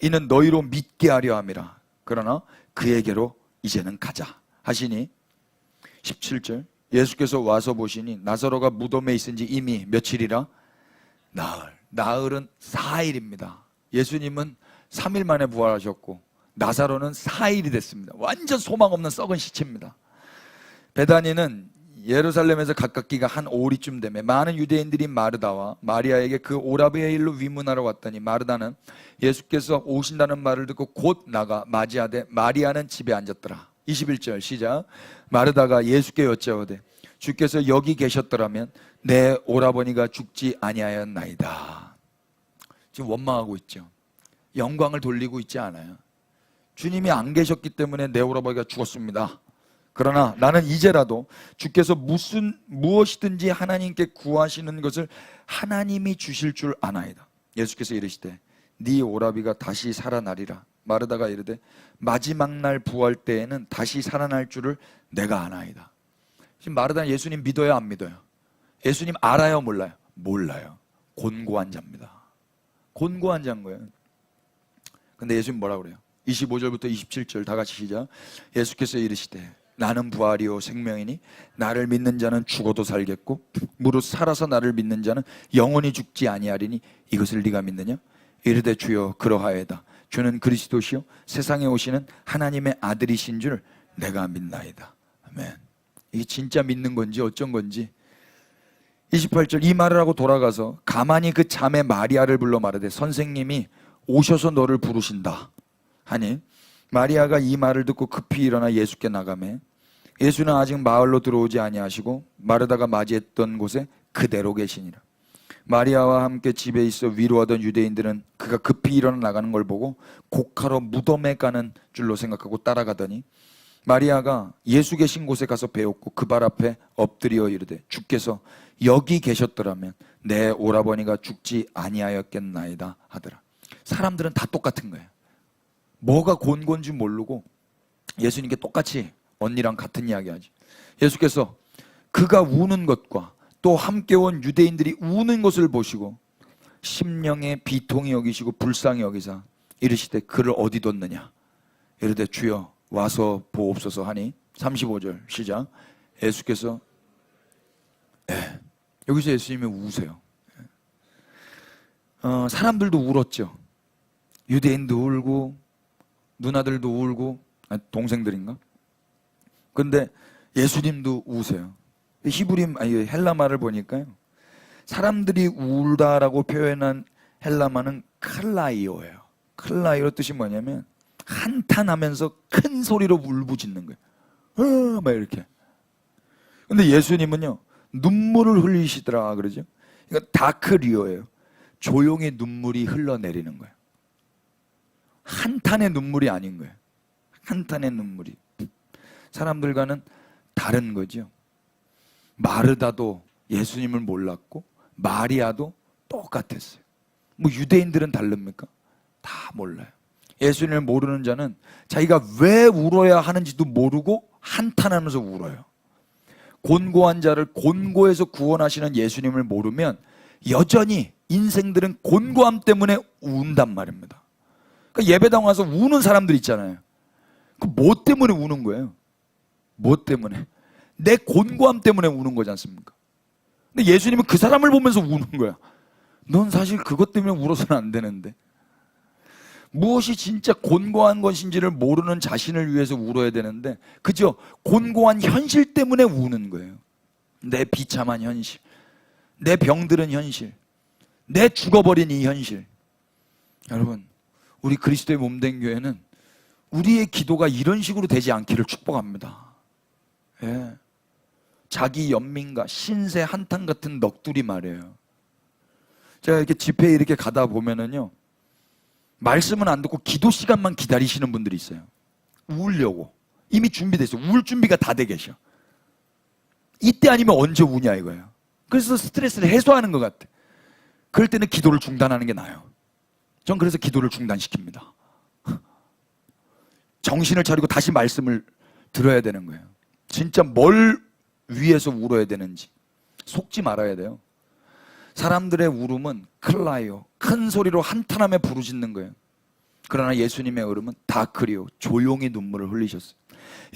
이는 너희로 믿게 하려 함이라. 그러나 그에게로 이제는 가자 하시니 17절. 예수께서 와서 보시니 나사로가 무덤에 있은 지 이미 며칠이라? 나흘. 나흘은 4일입니다. 예수님은 3일 만에 부활하셨고 나사로는 4일이 됐습니다. 완전 소망 없는 썩은 시체입니다. 베다니는 예루살렘에서 가깝기가 한 5리쯤 되매 많은 유대인들이 마르다와 마리아에게 그 오라비의 일로 위문하러 왔더니 마르다는 예수께서 오신다는 말을 듣고 곧 나가 맞이하되 마리아는 집에 앉았더라. 21절 시작. 마르다가 예수께 여짜오되 주께서 여기 계셨더라면 내 오라버니가 죽지 아니하였나이다. 지금 원망하고 있죠. 영광을 돌리고 있지 않아요. 주님이 안 계셨기 때문에 내 오라버니가 죽었습니다. 그러나 나는 이제라도 주께서 무엇이든지 하나님께 구하시는 것을 하나님이 주실 줄 아나이다. 예수께서 이르시되 네 오라비가 다시 살아나리라. 마르다가 이르되 마지막 날 부활 때에는 다시 살아날 줄을 내가 아나이다. 지금 마르다는 예수님 믿어요, 안 믿어요? 예수님 알아요, 몰라요? 몰라요. 곤고한 자입니다. 곤고한 자인 거예요. 근데 예수님 뭐라고 그래요? 25절부터 27절 다 같이 시작. 예수께서 이르시되 나는 부활이요 생명이니 나를 믿는 자는 죽어도 살겠고 무릇 살아서 나를 믿는 자는 영원히 죽지 아니하리니 이것을 네가 믿느냐? 이르되 주여 그러하여다. 주는 그리스도시요 세상에 오시는 하나님의 아들이신 줄 내가 믿나이다. 아멘. 이게 진짜 믿는 건지 어쩐 건지. 28절 이 말을 하고 돌아가서 가만히 그 자매 마리아를 불러 말하되 선생님이 오셔서 너를 부르신다 하니 마리아가 이 말을 듣고 급히 일어나 예수께 나가매 예수는 아직 마을로 들어오지 아니하시고 마르다가 맞이했던 곳에 그대로 계시니라. 마리아와 함께 집에 있어 위로하던 유대인들은 그가 급히 일어나 나가는 걸 보고 곡하러 무덤에 가는 줄로 생각하고 따라가더니 마리아가 예수 계신 곳에 가서 배웠고 그 발 앞에 엎드려 이르되 주께서 여기 계셨더라면 내 오라버니가 죽지 아니하였겠나이다 하더라. 사람들은 다 똑같은 거예요. 뭐가 곤곤지 모르고 예수님께 똑같이 언니랑 같은 이야기 하지. 예수께서 그가 우는 것과 또 함께 온 유대인들이 우는 것을 보시고 심령에 비통히 여기시고 불쌍히 여기사 이르시되 그를 어디 뒀느냐? 이르되 주여 와서 보옵소서 하니 35절 시작. 예수께서 여기서 예수님이 우세요. 사람들도 울었죠. 유대인도 울고 누나들도 울고 동생들인가? 근데 예수님도 우세요. 헬라말을 보니까요 사람들이 울다라고 표현한 헬라말은 클라이오예요. 클라이오 뜻이 뭐냐면 한탄하면서 큰 소리로 울부짖는 거예요. 막 이렇게. 근데 예수님은요 눈물을 흘리시더라 그러죠. 이거 다크리오예요. 조용히 눈물이 흘러내리는 거예요. 한탄의 눈물이 아닌 거예요. 한탄의 눈물이. 사람들과는 다른 거죠. 마르다도 예수님을 몰랐고 마리아도 똑같았어요. 뭐 유대인들은 다릅니까? 다 몰라요. 예수님을 모르는 자는 자기가 왜 울어야 하는지도 모르고 한탄하면서 울어요. 곤고한 자를 곤고해서 구원하시는 예수님을 모르면 여전히 인생들은 곤고함 때문에 운단 말입니다. 그러니까 예배당 와서 우는 사람들 있잖아요. 그 뭐 때문에 우는 거예요? 뭐 때문에? 내 곤고함 때문에 우는 거지 않습니까? 근데 예수님은 그 사람을 보면서 우는 거야. 넌 사실 그것 때문에 울어서는 안 되는데. 무엇이 진짜 곤고한 것인지를 모르는 자신을 위해서 울어야 되는데 그죠? 곤고한 현실 때문에 우는 거예요. 내 비참한 현실, 내 병들은 현실, 내 죽어버린 이 현실. 여러분, 우리 그리스도의 몸된 교회는 우리의 기도가 이런 식으로 되지 않기를 축복합니다. 예. 자기 연민과 신세 한탄 같은 넋두리 말이에요. 제가 이렇게 집회에 이렇게 가다 보면은요 말씀은 안 듣고 기도 시간만 기다리시는 분들이 있어요. 우려고 이미 준비돼 있어요. 울 준비가 다 돼 계셔. 이때 아니면 언제 우냐 이거예요. 그래서 스트레스를 해소하는 것 같아. 그럴 때는 기도를 중단하는 게 나아요. 전 그래서 기도를 중단시킵니다. 정신을 차리고 다시 말씀을 들어야 되는 거예요. 진짜 뭘 위해서 울어야 되는지 속지 말아야 돼요. 사람들의 울음은 클라이오, 큰 소리로 한탄하며 부르짖는 거예요. 그러나 예수님의 울음은 다크리오, 조용히 눈물을 흘리셨어요.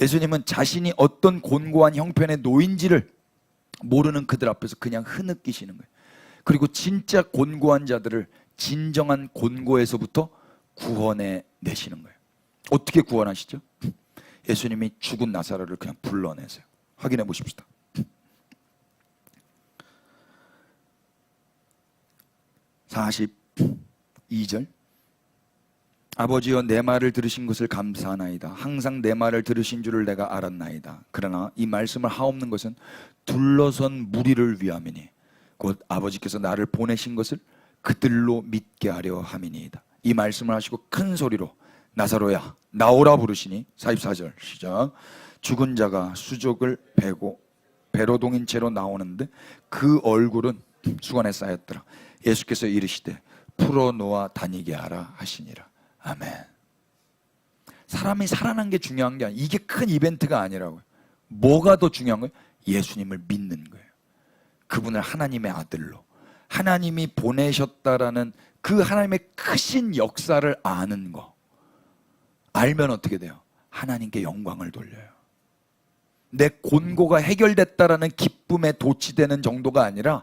예수님은 자신이 어떤 곤고한 형편에 놓인지를 모르는 그들 앞에서 그냥 흐느끼시는 거예요. 그리고 진짜 곤고한 자들을 진정한 곤고에서부터 구원해 내시는 거예요. 어떻게 구원하시죠? 예수님이 죽은 나사로를 그냥 불러내세요. 확인해 보십시다. 42절. 아버지여 내 말을 들으신 것을 감사하나이다. 항상 내 말을 들으신 줄을 내가 알았나이다. 그러나 이 말씀을 하옵는 것은 둘러선 무리를 위함이니 곧 아버지께서 나를 보내신 것을 그들로 믿게 하려 함이니이다. 이 말씀을 하시고 큰 소리로 나사로야 나오라 부르시니 44절 시작. 죽은 자가 수족을 베고 배로 동인 채로 나오는데 그 얼굴은 수건에 쌓였더라. 예수께서 이르시되 풀어놓아 다니게 하라 하시니라. 아멘. 사람이 살아난 게 중요한 게 아니에요. 이게 큰 이벤트가 아니라고요. 뭐가 더 중요한 거예요? 예수님을 믿는 거예요. 그분을 하나님의 아들로 하나님이 보내셨다라는 그 하나님의 크신 역사를 아는 거. 알면 어떻게 돼요? 하나님께 영광을 돌려요. 내 곤고가 해결됐다라는 기쁨에 도취되는 정도가 아니라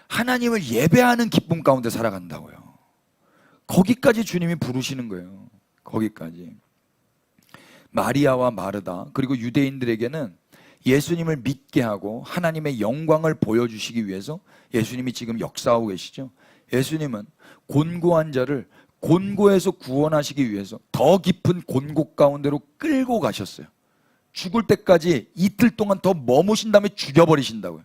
하나님을 예배하는 기쁨 가운데 살아간다고요. 거기까지 주님이 부르시는 거예요. 거기까지. 마리아와 마르다 그리고 유대인들에게는 예수님을 믿게 하고 하나님의 영광을 보여주시기 위해서 예수님이 지금 역사하고 계시죠. 예수님은 곤고한 자를 곤고에서 구원하시기 위해서 더 깊은 곤고 가운데로 끌고 가셨어요. 죽을 때까지 이틀 동안 더 머무신 다음에 죽여버리신다고요.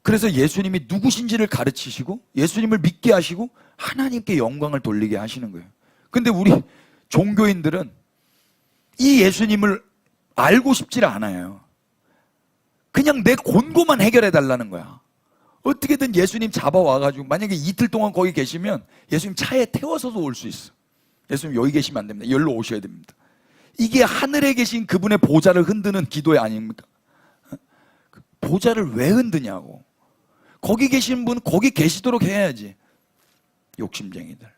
그래서 예수님이 누구신지를 가르치시고 예수님을 믿게 하시고 하나님께 영광을 돌리게 하시는 거예요. 근데 우리 종교인들은 이 예수님을 알고 싶지 않아요. 그냥 내 곤고만 해결해 달라는 거야. 어떻게든 예수님 잡아와가지고 만약에 이틀 동안 거기 계시면 예수님 차에 태워서도 올 수 있어. 예수님 여기 계시면 안 됩니다. 여기로 오셔야 됩니다. 이게 하늘에 계신 그분의 보좌를 흔드는 기도회 아닙니까? 보좌를 왜 흔드냐고. 거기 계신 분 거기 계시도록 해야지. 욕심쟁이들.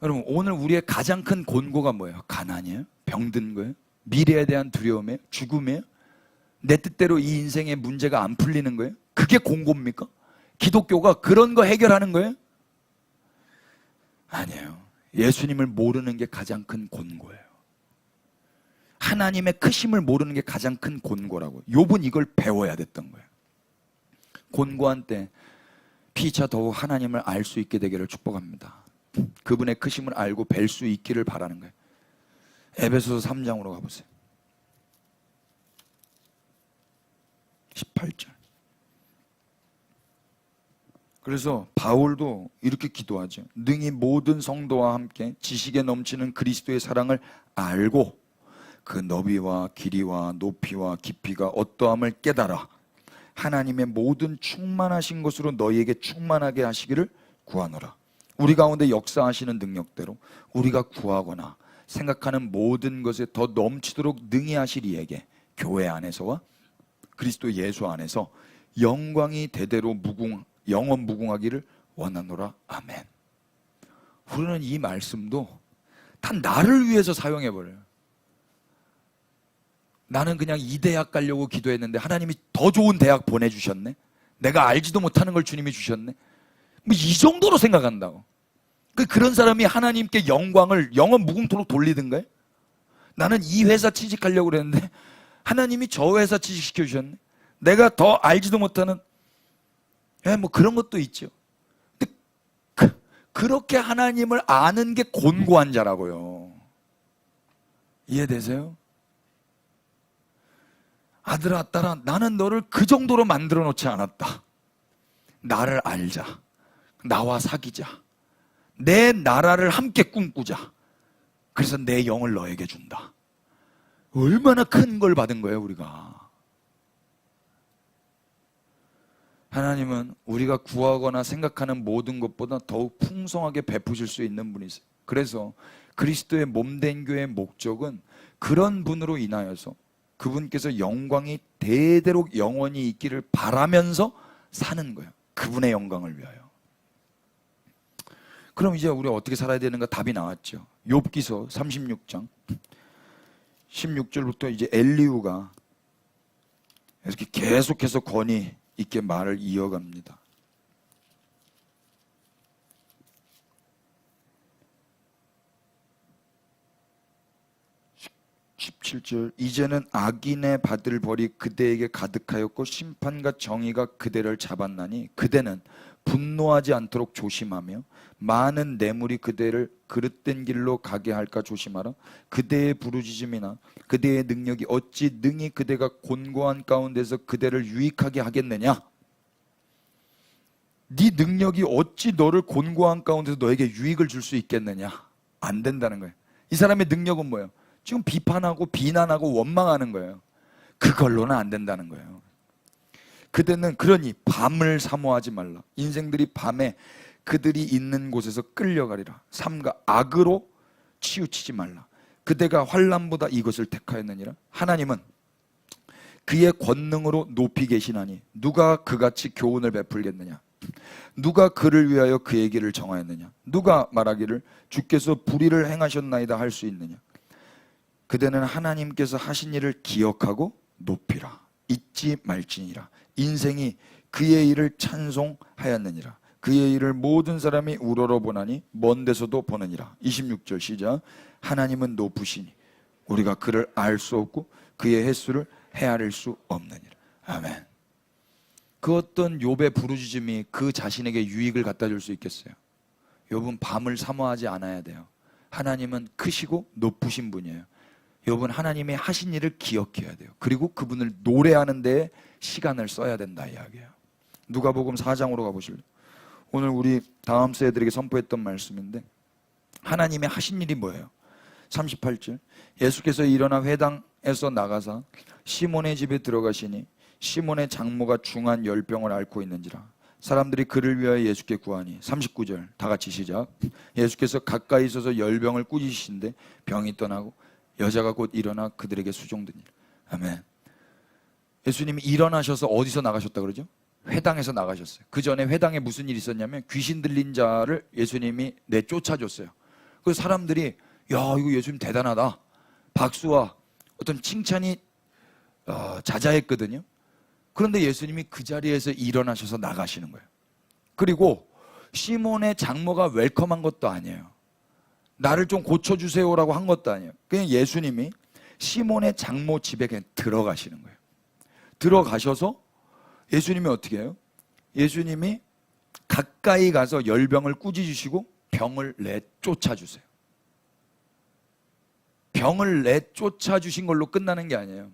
여러분 오늘 우리의 가장 큰 곤고가 뭐예요? 가난이에요? 병든 거예요? 미래에 대한 두려움이에요? 죽음이에요? 내 뜻대로 이 인생의 문제가 안 풀리는 거예요? 그게 곤고입니까? 기독교가 그런 거 해결하는 거예요? 아니에요. 예수님을 모르는 게 가장 큰 곤고예요. 하나님의 크심을 모르는 게 가장 큰 곤고라고. 욥은 이걸 배워야 됐던 거예요. 곤고한 때 피차 더욱 하나님을 알 수 있게 되기를 축복합니다. 그분의 크심을 알고 뵐 수 있기를 바라는 거예요. 에베소서 3장으로 가보세요. 18절. 그래서 바울도 이렇게 기도하죠. 능히 모든 성도와 함께 지식에 넘치는 그리스도의 사랑을 알고 그 너비와 길이와 높이와 깊이가 어떠함을 깨달아 하나님의 모든 충만하신 것으로 너희에게 충만하게 하시기를 구하노라. 우리 가운데 역사하시는 능력대로 우리가 구하거나 생각하는 모든 것에 더 넘치도록 능히 하실 이에게 교회 안에서와 그리스도 예수 안에서 영광이 대대로 영원 무궁하기를 원하노라. 아멘. 우리는 이 말씀도 다 나를 위해서 사용해버려요. 나는 그냥 이 대학 가려고 기도했는데 하나님이 더 좋은 대학 보내주셨네. 내가 알지도 못하는 걸 주님이 주셨네. 뭐 이 정도로 생각한다고. 그런 사람이 하나님께 영광을 영원 무궁토록 돌리든가요? 나는 이 회사 취직하려고 그랬는데 하나님이 저 회사 취직시켜 주셨네. 내가 더 알지도 못하는 뭐 그런 것도 있죠. 근데 그렇게 하나님을 아는 게 곤고한 자라고요. 이해되세요? 아들아 딸아 나는 너를 그 정도로 만들어 놓지 않았다. 나를 알자. 나와 사귀자. 내 나라를 함께 꿈꾸자. 그래서 내 영을 너에게 준다. 얼마나 큰 걸 받은 거예요 우리가. 하나님은 우리가 구하거나 생각하는 모든 것보다 더욱 풍성하게 베푸실 수 있는 분이세요. 그래서 그리스도의 몸된 교회의 목적은 그런 분으로 인하여서 그분께서 영광이 대대로 영원히 있기를 바라면서 사는 거예요. 그분의 영광을 위하여. 그럼 이제 우리가 어떻게 살아야 되는가 답이 나왔죠. 욥기서 36장 16절부터 이제 엘리후가 이렇게 계속해서 권위 있게 말을 이어갑니다. 17절, 이제는 악인의 받을 벌이 그대에게 가득하였고 심판과 정의가 그대를 잡았나니 그대는 분노하지 않도록 조심하며 많은 뇌물이 그대를 그릇된 길로 가게 할까 조심하라. 그대의 부르짖음이나 그대의 능력이 어찌 능히 그대가 곤고한 가운데서 그대를 유익하게 하겠느냐. 네 능력이 어찌 너를 곤고한 가운데서 너에게 유익을 줄 수 있겠느냐. 안 된다는 거예요. 이 사람의 능력은 뭐예요? 지금 비판하고 비난하고 원망하는 거예요. 그걸로는 안 된다는 거예요. 그대는 그러니 밤을 사모하지 말라. 인생들이 밤에 그들이 있는 곳에서 끌려가리라. 삼가 악으로 치우치지 말라. 그대가 환난보다 이것을 택하였느니라. 하나님은 그의 권능으로 높이 계시나니 누가 그같이 교훈을 베풀겠느냐. 누가 그를 위하여 그의 길을 정하였느냐. 누가 말하기를 주께서 불의를 행하셨나이다 할 수 있느냐. 그대는 하나님께서 하신 일을 기억하고 높이라. 잊지 말지니라. 인생이 그의 일을 찬송하였느니라. 그의 일을 모든 사람이 우러러 보나니 먼 데서도 보느니라. 26절 시작. 하나님은 높으시니 우리가 그를 알 수 없고 그의 횟수를 헤아릴 수 없느니라. 아멘. 그 어떤 욥의 부르짖음이 그 자신에게 유익을 갖다 줄 수 있겠어요? 욥은 밤을 사모하지 않아야 돼요. 하나님은 크시고 높으신 분이에요. 욥은 하나님이 하신 일을 기억해야 돼요. 그리고 그분을 노래하는 데에 시간을 써야 된다 이야기예요. 누가복음 4장으로 가보실래요? 오늘 우리 다음 세대들에게 선포했던 말씀인데 하나님의 하신 일이 뭐예요? 38절, 예수께서 일어나 회당에서 나가사 시몬의 집에 들어가시니 시몬의 장모가 중한 열병을 앓고 있는지라. 사람들이 그를 위하여 예수께 구하니. 39절 다 같이 시작. 예수께서 가까이 있어서 열병을 꾸짖으신데 병이 떠나고 여자가 곧 일어나 그들에게 수종드니라. 아멘. 예수님이 일어나셔서 어디서 나가셨다 그러죠? 회당에서 나가셨어요. 그 전에 회당에 무슨 일이 있었냐면 귀신 들린 자를 예수님이 내쫓아줬어요. 그래서 사람들이 야 이거 예수님 대단하다 박수와 어떤 칭찬이 자자했거든요. 그런데 예수님이 그 자리에서 일어나셔서 나가시는 거예요. 그리고 시몬의 장모가 웰컴한 것도 아니에요. 나를 좀 고쳐주세요라고 한 것도 아니에요. 그냥 예수님이 시몬의 장모 집에 그냥 들어가시는 거예요. 들어가셔서 예수님이 어떻게 해요? 예수님이 가까이 가서 열병을 꾸짖으시고 병을 내쫓아주세요. 병을 내쫓아주신 걸로 끝나는 게 아니에요.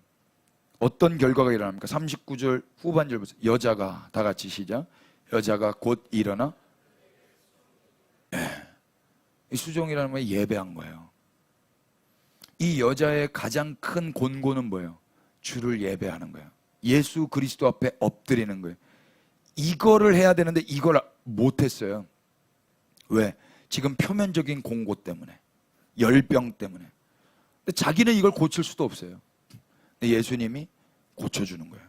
어떤 결과가 일어납니까? 39절 후반절 보세요. 여자가, 다 같이 시작. 여자가 곧 일어나. 이 수종이라는 건 예배한 거예요. 이 여자의 가장 큰 곤고는 뭐예요? 주를 예배하는 거예요. 예수 그리스도 앞에 엎드리는 거예요. 이거를 해야 되는데 이걸 못했어요. 왜? 지금 표면적인 공고 때문에, 열병 때문에. 근데 자기는 이걸 고칠 수도 없어요. 근데 예수님이 고쳐주는 거예요.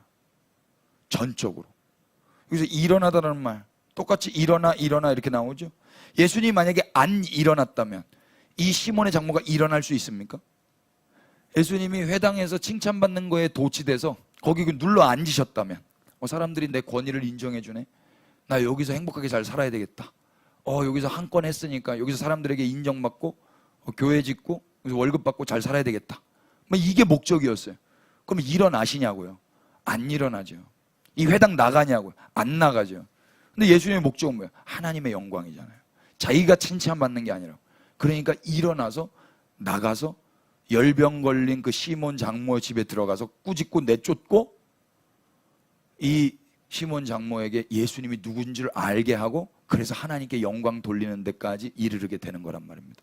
전적으로. 여기서 일어나다라는 말, 똑같이 일어나 이렇게 나오죠. 예수님이 만약에 안 일어났다면 이 시몬의 장모가 일어날 수 있습니까? 예수님이 회당에서 칭찬받는 거에 도취돼서 거기 눌러 앉으셨다면 사람들이 내 권위를 인정해 주네. 나 여기서 행복하게 잘 살아야 되겠다. 여기서 한 건 했으니까 여기서 사람들에게 인정받고 교회 짓고 월급 받고 잘 살아야 되겠다. 이게 목적이었어요. 그럼 일어나시냐고요? 안 일어나죠. 이 회당 나가냐고요? 안 나가죠. 근데 예수님의 목적은 뭐예요? 하나님의 영광이잖아요. 자기가 칭찬받는 게 아니라. 그러니까 일어나서 나가서 열병 걸린 그 시몬 장모 집에 들어가서 꾸짖고 내쫓고 이 시몬 장모에게 예수님이 누군지를 알게 하고 그래서 하나님께 영광 돌리는 데까지 이르게 되는 거란 말입니다.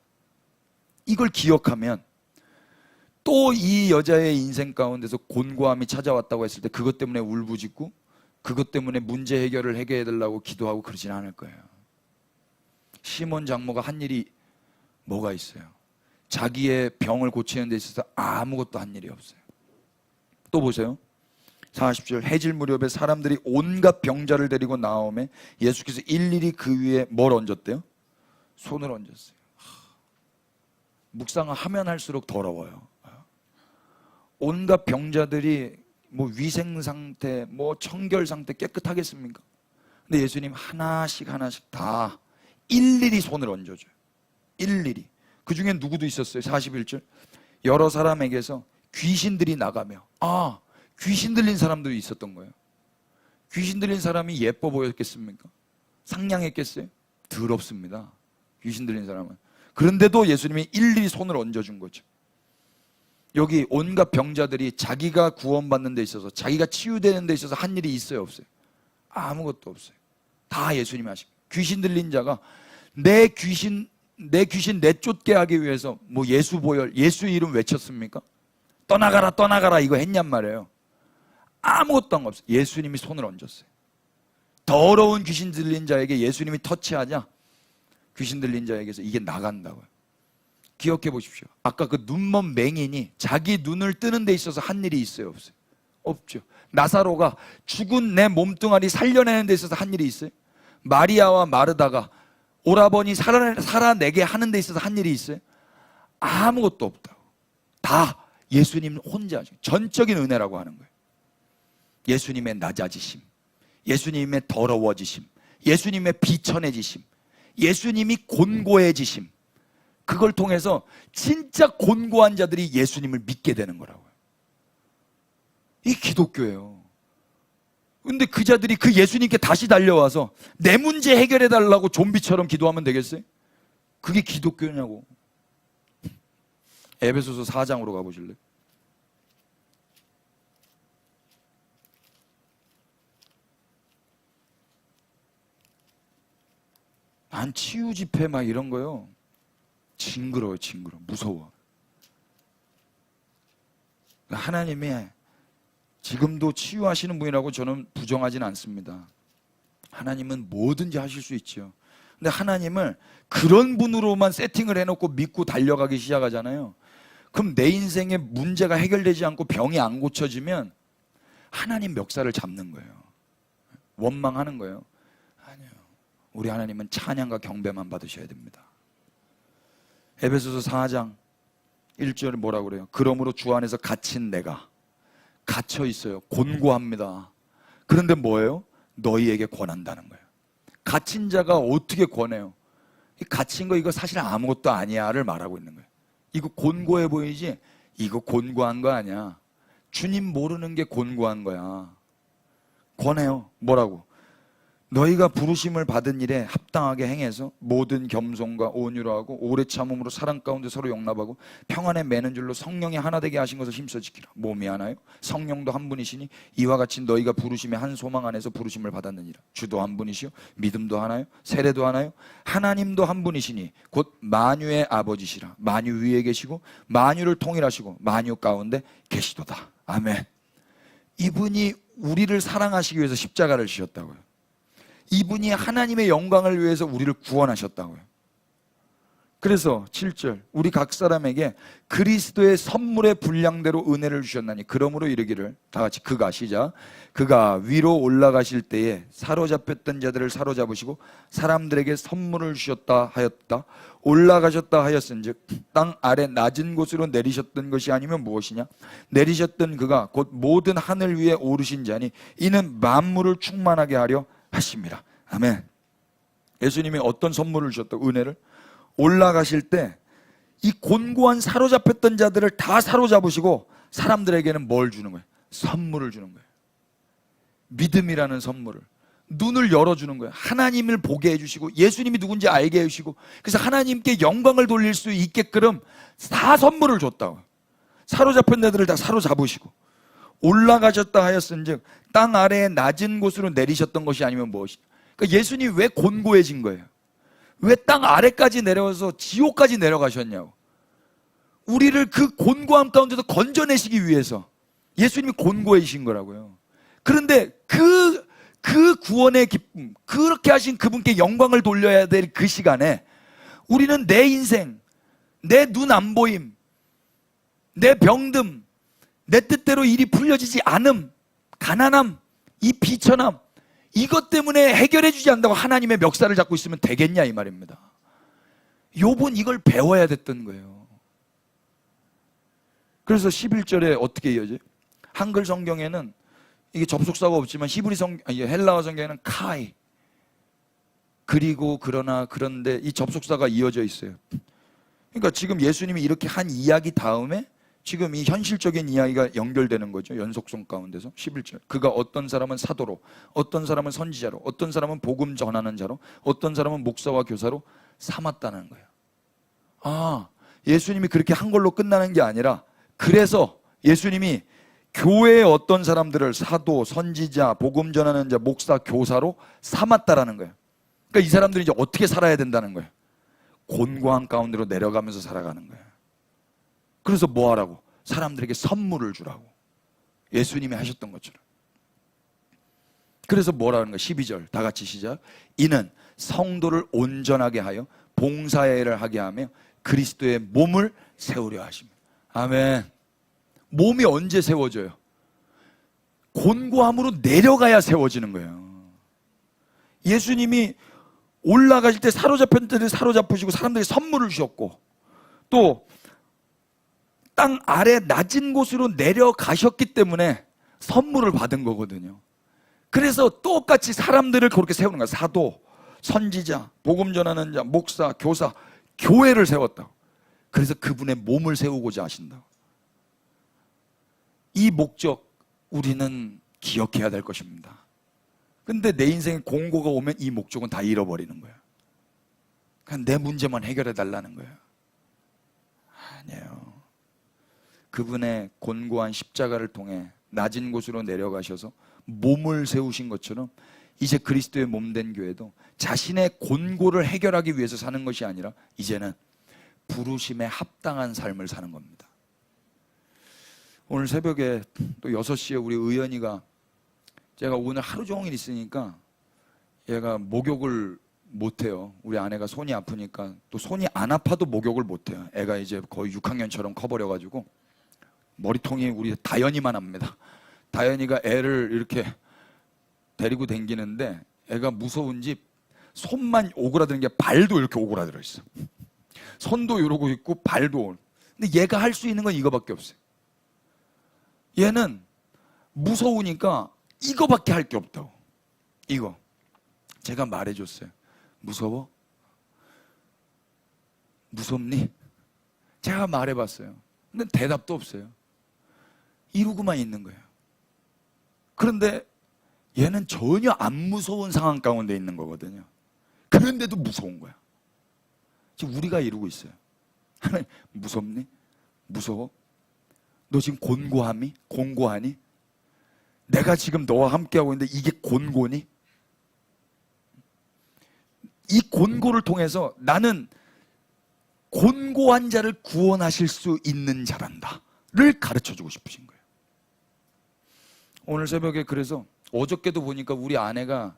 이걸 기억하면 또 이 여자의 인생 가운데서 곤고함이 찾아왔다고 했을 때 그것 때문에 울부짖고 그것 때문에 문제 해결을 해결해달라고 기도하고 그러진 않을 거예요. 시몬 장모가 한 일이 뭐가 있어요? 자기의 병을 고치는 데 있어서 아무것도 한 일이 없어요. 또 보세요. 40절 해질 무렵에 사람들이 온갖 병자를 데리고 나오매 예수께서 일일이 그 위에 뭘 얹었대요? 손을 얹었어요. 묵상을 하면 할수록 더러워요. 온갖 병자들이 뭐 위생 상태, 뭐 청결 상태 깨끗하겠습니까? 근데 예수님 하나씩 하나씩 다 일일이 손을 얹어줘요. 일일이. 그 중에 누구도 있었어요. 41절. 여러 사람에게서 귀신들이 나가며, 귀신 들린 사람들이 있었던 거예요. 귀신 들린 사람이 예뻐 보였겠습니까? 상냥했겠어요? 더럽습니다. 귀신 들린 사람은. 그런데도 예수님이 일일이 손을 얹어준 거죠. 여기 온갖 병자들이 자기가 구원받는 데 있어서, 자기가 치유되는 데 있어서 한 일이 있어요, 없어요? 아무것도 없어요. 다 예수님이 하십니다. 귀신 들린 자가 내 귀신 내쫓게 하기 위해서 뭐 예수 보혈, 예수 이름 외쳤습니까? 떠나가라 떠나가라 이거 했냔 말이에요. 아무것도 한 거 없어요. 예수님이 손을 얹었어요. 더러운 귀신 들린 자에게 예수님이 터치하자 귀신 들린 자에게서 이게 나간다고요. 기억해 보십시오. 아까 그 눈먼 맹인이 자기 눈을 뜨는 데 있어서 한 일이 있어요, 없어요? 없죠. 나사로가 죽은 내 몸뚱아리 살려내는 데 있어서 한 일이 있어요? 마리아와 마르다가 오라버니 살아내게 하는 데 있어서 한 일이 있어요? 아무것도 없다고. 다 예수님 혼자 전적인 은혜라고 하는 거예요. 예수님의 낮아지심, 예수님의 더러워지심, 예수님의 비천해지심, 예수님이 곤고해지심, 그걸 통해서 진짜 곤고한 자들이 예수님을 믿게 되는 거라고요. 이 기독교예요. 근데 그 자들이 그 예수님께 다시 달려와서 내 문제 해결해 달라고 좀비처럼 기도하면 되겠어요? 그게 기독교냐고. 에베소서 4장으로 가보실래요? 난 치유 집회 막 이런 거요, 징그러워요. 징그러워. 무서워. 하나님이 지금도 치유하시는 분이라고 저는 부정하지는 않습니다. 하나님은 뭐든지 하실 수 있죠. 근데 하나님을 그런 분으로만 세팅을 해놓고 믿고 달려가기 시작하잖아요. 그럼 내 인생에 문제가 해결되지 않고 병이 안 고쳐지면 하나님 멱살을 잡는 거예요. 원망하는 거예요. 아니요. 우리 하나님은 찬양과 경배만 받으셔야 됩니다. 에베소서 4장 1절에 뭐라고 그래요? 그러므로 주 안에서 갇힌 내가, 갇혀 있어요. 곤고합니다. 그런데 뭐예요? 너희에게 권한다는 거예요. 갇힌 자가 어떻게 권해요? 이 갇힌 거 이거 사실 아무것도 아니야를 말하고 있는 거예요. 이거 곤고해 보이지? 이거 곤고한 거 아니야. 주님 모르는 게 곤고한 거야. 권해요. 뭐라고? 너희가 부르심을 받은 일에 합당하게 행해서 모든 겸손과 온유로 하고 오래 참음으로 사랑 가운데 서로 용납하고 평안에 매는 줄로 성령이 하나 되게 하신 것을 힘써 지키라. 몸이 하나요? 성령도 한 분이시니 이와 같이 너희가 부르심의 한 소망 안에서 부르심을 받았느니라. 주도 한 분이시요 믿음도 하나요? 세례도 하나요? 하나님도 한 분이시니 곧 만유의 아버지시라. 만유 위에 계시고 만유를 통일하시고 만유 가운데 계시도다. 아멘. 이분이 우리를 사랑하시기 위해서 십자가를 지셨다고요. 이분이 하나님의 영광을 위해서 우리를 구원하셨다고요. 그래서 7절 우리 각 사람에게 그리스도의 선물의 분량대로 은혜를 주셨나니 그러므로 이르기를 다 같이 그가 시작 그가 위로 올라가실 때에 사로잡혔던 자들을 사로잡으시고 사람들에게 선물을 주셨다 하였다. 올라가셨다 하였은즉 땅 아래 낮은 곳으로 내리셨던 것이 아니면 무엇이냐? 내리셨던 그가 곧 모든 하늘 위에 오르신 자니 이는 만물을 충만하게 하려 하십니다. 아멘. 예수님이 어떤 선물을 주셨다고? 은혜를. 올라가실 때 이 곤고한 사로잡혔던 자들을 다 사로잡으시고 사람들에게는 뭘 주는 거예요? 선물을 주는 거예요. 믿음이라는 선물을. 눈을 열어주는 거예요. 하나님을 보게 해주시고 예수님이 누군지 알게 해주시고 그래서 하나님께 영광을 돌릴 수 있게끔 다 선물을 줬다고. 사로잡힌 자들을 다 사로잡으시고 올라가셨다 하였은즉 땅 아래에 낮은 곳으로 내리셨던 것이 아니면 무엇이냐? 그러니까 예수님 왜 곤고해진 거예요? 왜 땅 아래까지 내려와서 지옥까지 내려가셨냐고. 우리를 그 곤고함 가운데서 건져내시기 위해서 예수님이 곤고해지신 거라고요. 그런데 그 구원의 기쁨, 그렇게 하신 그분께 영광을 돌려야 될 그 시간에 우리는 내 인생, 내 눈 안 보임, 내 병듦, 내 뜻대로 일이 풀려지지 않음, 가난함, 이 비천함, 이것 때문에 해결해 주지 않는다고 하나님의 멱살을 잡고 있으면 되겠냐 이 말입니다. 욥은 이걸 배워야 됐던 거예요. 그래서 11절에 어떻게 이어져요? 한글 성경에는 이게 접속사가 없지만 헬라어 성경에는 카이, 그리고 그러나 그런데 이 접속사가 이어져 있어요. 그러니까 지금 예수님이 이렇게 한 이야기 다음에 지금 이 현실적인 이야기가 연결되는 거죠. 연속성 가운데서 11절. 그가 어떤 사람은 사도로, 어떤 사람은 선지자로, 어떤 사람은 복음 전하는 자로, 어떤 사람은 목사와 교사로 삼았다는 거예요. 아, 예수님이 그렇게 한 걸로 끝나는 게 아니라, 그래서 예수님이 교회의 어떤 사람들을 사도, 선지자, 복음 전하는 자, 목사, 교사로 삼았다라는 거예요. 그러니까 이 사람들이 이제 어떻게 살아야 된다는 거예요. 곤고한 가운데로 내려가면서 살아가는 거예요. 그래서 뭐 하라고? 사람들에게 선물을 주라고. 예수님이 하셨던 것처럼. 그래서 뭐라는 거예요? 12절 다 같이 시작. 이는 성도를 온전하게 하여 봉사의 일을 하게 하며 그리스도의 몸을 세우려 하십니다. 아멘. 몸이 언제 세워져요? 곤고함으로 내려가야 세워지는 거예요. 예수님이 올라가실 때 사로잡힌 때를 사로잡으시고 사람들에게 선물을 주셨고, 또 땅 아래 낮은 곳으로 내려가셨기 때문에 선물을 받은 거거든요. 그래서 똑같이 사람들을 그렇게 세우는 거야. 사도, 선지자, 복음 전하는 자, 목사, 교사, 교회를 세웠다고. 그래서 그분의 몸을 세우고자 하신다고. 이 목적 우리는 기억해야 될 것입니다. 근데 내 인생에 공고가 오면 이 목적은 다 잃어버리는 거예요. 그냥 내 문제만 해결해 달라는 거예요. 아니에요. 그분의 곤고한 십자가를 통해 낮은 곳으로 내려가셔서 몸을 세우신 것처럼 이제 그리스도의 몸된 교회도 자신의 곤고를 해결하기 위해서 사는 것이 아니라 이제는 부르심에 합당한 삶을 사는 겁니다. 오늘 새벽에 또 6시에 우리 의연이가, 제가 오늘 하루 종일 있으니까 얘가 목욕을 못해요. 우리 아내가 손이 아프니까. 또 손이 안 아파도 목욕을 못해요. 애가 이제 거의 6학년처럼 커버려가지고 머리통이 우리 다현이만 합니다. 다현이가 애를 이렇게 데리고 다니는데 애가 무서운지 손만 오그라드는 게 발도 이렇게 오그라들어 있어. 손도 이러고 있고 발도. 근데 얘가 할 수 있는 건 이거밖에 없어요. 얘는 무서우니까 이거밖에 할 게 없다고. 이거. 제가 말해줬어요. 무서워? 무섭니? 제가 말해봤어요. 근데 대답도 없어요. 이러고만 있는 거예요. 그런데 얘는 전혀 안 무서운 상황 가운데 있는 거거든요. 그런데도 무서운 거야. 지금 우리가 이러고 있어요. 무섭니? 무서워? 너 지금 곤고함이? 곤고하니? 내가 지금 너와 함께하고 있는데 이게 곤고니? 이 곤고를 통해서 나는 곤고한 자를 구원하실 수 있는 자란다를 가르쳐주고 싶으신 거예요. 오늘 새벽에 그래서 어저께도 보니까 우리 아내가,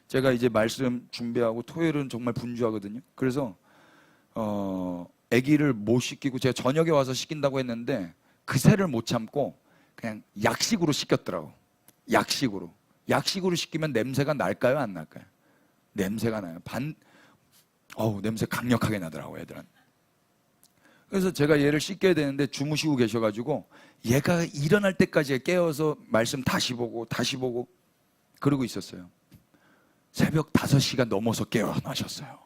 제가 이제 말씀 준비하고 토요일은 정말 분주하거든요. 그래서 아기를 못 씻기고 제가 저녁에 와서 씻긴다고 했는데 그새를 못 참고 그냥 약식으로 씻겼더라고. 약식으로 씻기면 냄새가 날까요, 안 날까요? 냄새가 나요. 냄새 강력하게 나더라고, 애들은. 그래서 제가 얘를 씻겨야 되는데 주무시고 계셔가지고 얘가 일어날 때까지 깨어서 말씀 다시 보고 그러고 있었어요. 새벽 5시가 넘어서 깨어나셨어요.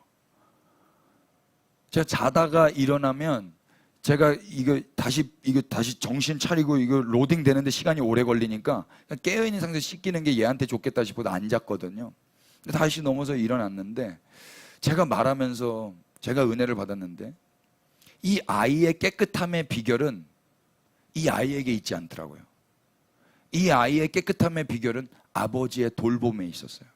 제가 자다가 일어나면 제가 이거 다시 정신 차리고 이거 로딩 되는데 시간이 오래 걸리니까 깨어있는 상태에서 씻기는 게 얘한테 좋겠다 싶어서 안 잤거든요. 근데 다시 넘어서 일어났는데 제가 말하면서 제가 은혜를 받았는데 이 아이의 깨끗함의 비결은 이 아이에게 있지 않더라고요. 이 아이의 깨끗함의 비결은 아버지의 돌봄에 있었어요.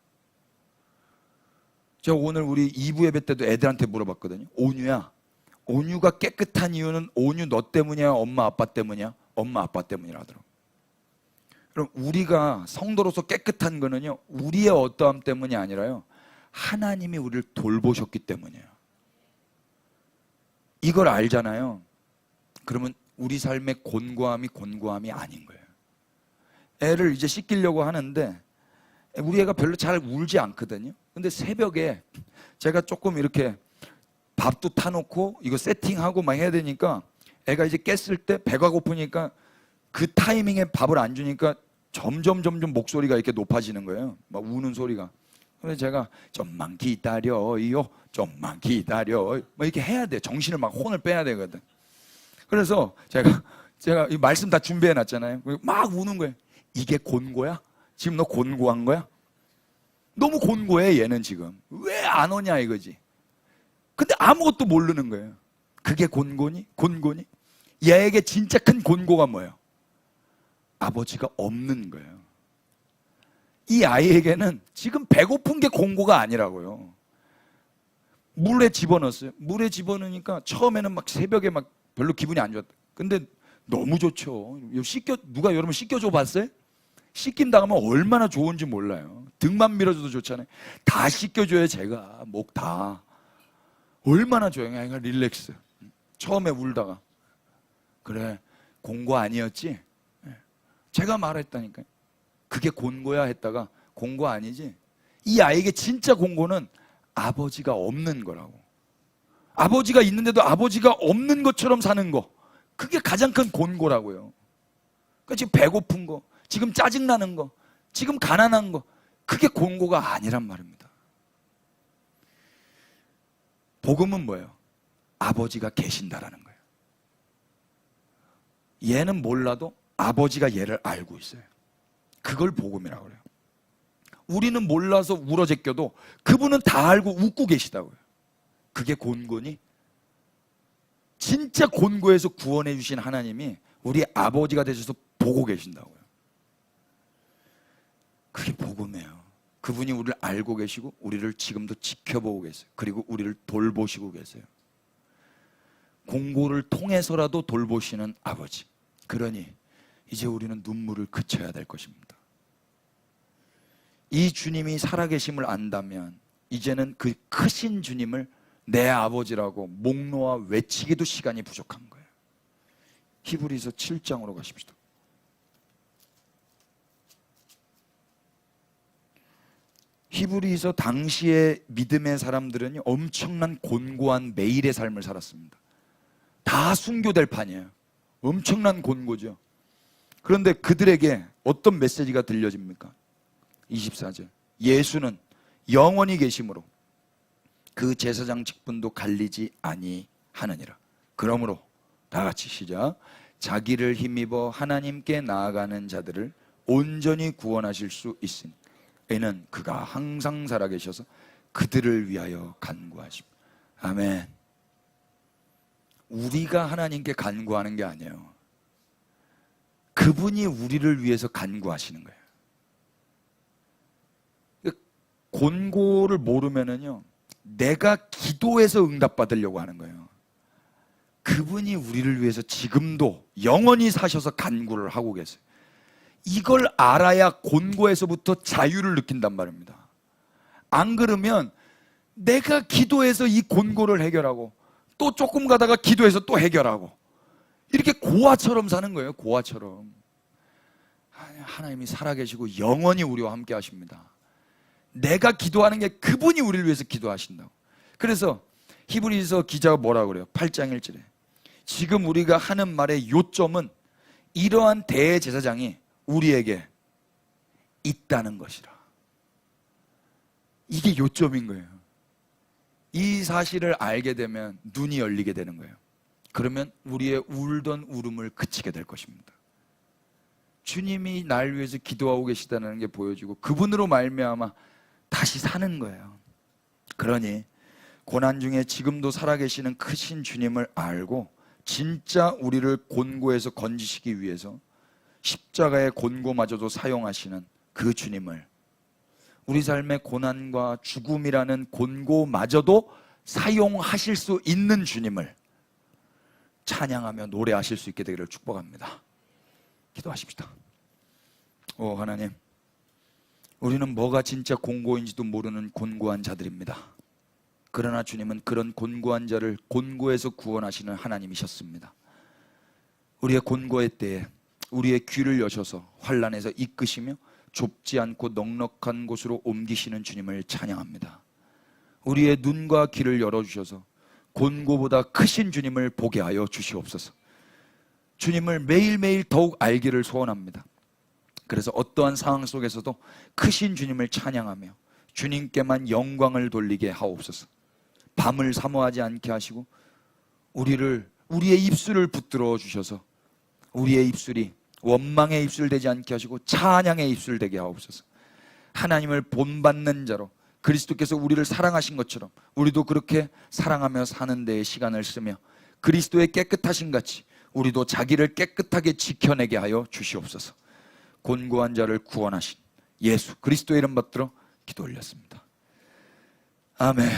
제가 오늘 우리 2부 예배 때도 애들한테 물어봤거든요. 온유가 깨끗한 이유는 온유 너 때문이야? 엄마 아빠 때문이야? 엄마 아빠 때문이라 하더라고요. 그럼 우리가 성도로서 깨끗한 거는요, 우리의 어떠함 때문이 아니라요, 하나님이 우리를 돌보셨기 때문이에요. 이걸 알잖아요. 그러면 우리 삶의 곤고함이 아닌 거예요. 애를 이제 씻기려고 하는데 우리 애가 별로 잘 울지 않거든요. 근데 새벽에 제가 조금 이렇게 밥도 타놓고 이거 세팅하고 막 해야 되니까 애가 이제 깼을 때 배가 고프니까 그 타이밍에 밥을 안 주니까 점점 목소리가 이렇게 높아지는 거예요. 막 우는 소리가. 그래서 제가 좀만 기다려요, 좀만 기다려, 뭐 이렇게 해야 돼. 정신을 막 혼을 빼야 되거든. 그래서 제가 이 말씀 다 준비해 놨잖아요. 막 우는 거예요. 이게 곤고야? 지금 너 곤고한 거야? 너무 곤고해 얘는 지금. 왜 안 오냐 이거지. 근데 아무것도 모르는 거예요. 그게 곤고니? 곤고니? 얘에게 진짜 큰 곤고가 뭐예요? 아버지가 없는 거예요. 이 아이에게는 지금 배고픈 게 곤고가 아니라고요. 물에 집어넣었어요. 물에 집어넣으니까 처음에는 막 새벽에 막 별로 기분이 안 좋았다. 근데 너무 좋죠. 누가 여러분 씻겨줘 봤어요? 씻긴 다음에 얼마나 좋은지 몰라요. 등만 밀어줘도 좋잖아요. 다 씻겨줘요. 제가 목 다. 얼마나 좋아요. 그냥 릴렉스. 처음에 울다가 그래 곤고 아니었지? 제가 말했다니까요. 그게 곤고야 했다가 곤고 아니지? 이 아이에게 진짜 곤고는 아버지가 없는 거라고. 아버지가 있는데도 아버지가 없는 것처럼 사는 거, 그게 가장 큰 곤고라고요. 그러니까 지금 배고픈 거, 지금 짜증나는 거, 지금 가난한 거, 그게 곤고가 아니란 말입니다. 복음은 뭐예요? 아버지가 계신다라는 거예요. 얘는 몰라도 아버지가 얘를 알고 있어요. 그걸 복음이라고 그래요. 우리는 몰라서 울어제껴도 그분은 다 알고 웃고 계시다고요. 그게 곤고니? 진짜 곤고에서 구원해 주신 하나님이 우리 아버지가 되셔서 보고 계신다고요. 그게 복음이에요. 그분이 우리를 알고 계시고 우리를 지금도 지켜보고 계세요. 그리고 우리를 돌보시고 계세요. 공고를 통해서라도 돌보시는 아버지. 그러니 이제 우리는 눈물을 그쳐야 될 것입니다. 이 주님이 살아계심을 안다면 이제는 그 크신 주님을 내 아버지라고 목 놓아 외치기도 시간이 부족한 거예요. 히브리서 7장으로 가십시다. 히브리서 당시의 믿음의 사람들은 엄청난 곤고한 매일의 삶을 살았습니다. 다 순교될 판이에요. 엄청난 곤고죠. 그런데 그들에게 어떤 메시지가 들려집니까? 24절. 예수는 영원히 계심으로 그 제사장 직분도 갈리지 아니하느니라. 그러므로 다 같이 시작. 자기를 힘입어 하나님께 나아가는 자들을 온전히 구원하실 수 있으니 이는 그가 항상 살아계셔서 그들을 위하여 간구하십니다. 아멘. 우리가 하나님께 간구하는 게 아니에요. 그분이 우리를 위해서 간구하시는 거예요. 곤고를 모르면은요, 내가 기도해서 응답받으려고 하는 거예요. 그분이 우리를 위해서 지금도 영원히 사셔서 간구를 하고 계세요. 이걸 알아야 곤고에서부터 자유를 느낀단 말입니다. 안 그러면 내가 기도해서 이 곤고를 해결하고 또 조금 가다가 기도해서 또 해결하고 이렇게 고아처럼 사는 거예요. 고아처럼. 하나님이 살아계시고 영원히 우리와 함께 하십니다. 내가 기도하는 게 그분이 우리를 위해서 기도하신다고. 그래서 히브리서 기자가 뭐라고 그래요? 8장 1절에 지금 우리가 하는 말의 요점은 이러한 대제사장이 우리에게 있다는 것이라. 이게 요점인 거예요. 이 사실을 알게 되면 눈이 열리게 되는 거예요. 그러면 우리의 울던 울음을 그치게 될 것입니다. 주님이 날 위해서 기도하고 계시다는 게 보여지고 그분으로 말미암아 다시 사는 거예요. 그러니 고난 중에 지금도 살아계시는 크신 주님을 알고 진짜 우리를 곤고에서 건지시기 위해서 십자가의 곤고마저도 사용하시는 그 주님을, 우리 삶의 고난과 죽음이라는 곤고마저도 사용하실 수 있는 주님을 찬양하며 노래하실 수 있게 되기를 축복합니다. 기도하십시다. 오 하나님, 우리는 뭐가 진짜 곤고인지도 모르는 곤고한 자들입니다. 그러나 주님은 그런 곤고한 자를 곤고에서 구원하시는 하나님이셨습니다. 우리의 곤고의 때에 우리의 귀를 여셔서 환난에서 이끄시며 좁지 않고 넉넉한 곳으로 옮기시는 주님을 찬양합니다. 우리의 눈과 귀를 열어주셔서 곤고보다 크신 주님을 보게 하여 주시옵소서. 주님을 매일매일 더욱 알기를 소원합니다. 그래서 어떠한 상황 속에서도 크신 주님을 찬양하며 주님께만 영광을 돌리게 하옵소서. 밤을 사모하지 않게 하시고 우리의 입술을 붙들어 주셔서 우리의 입술이 원망의 입술 되지 않게 하시고 찬양의 입술 되게 하옵소서. 하나님을 본받는 자로 그리스도께서 우리를 사랑하신 것처럼 우리도 그렇게 사랑하며 사는 데에 시간을 쓰며 그리스도의 깨끗하신 같이 우리도 자기를 깨끗하게 지켜내게 하여 주시옵소서. 곤고한 자를 구원하신 예수 그리스도의 이름 받들어 기도 올렸습니다. 아멘.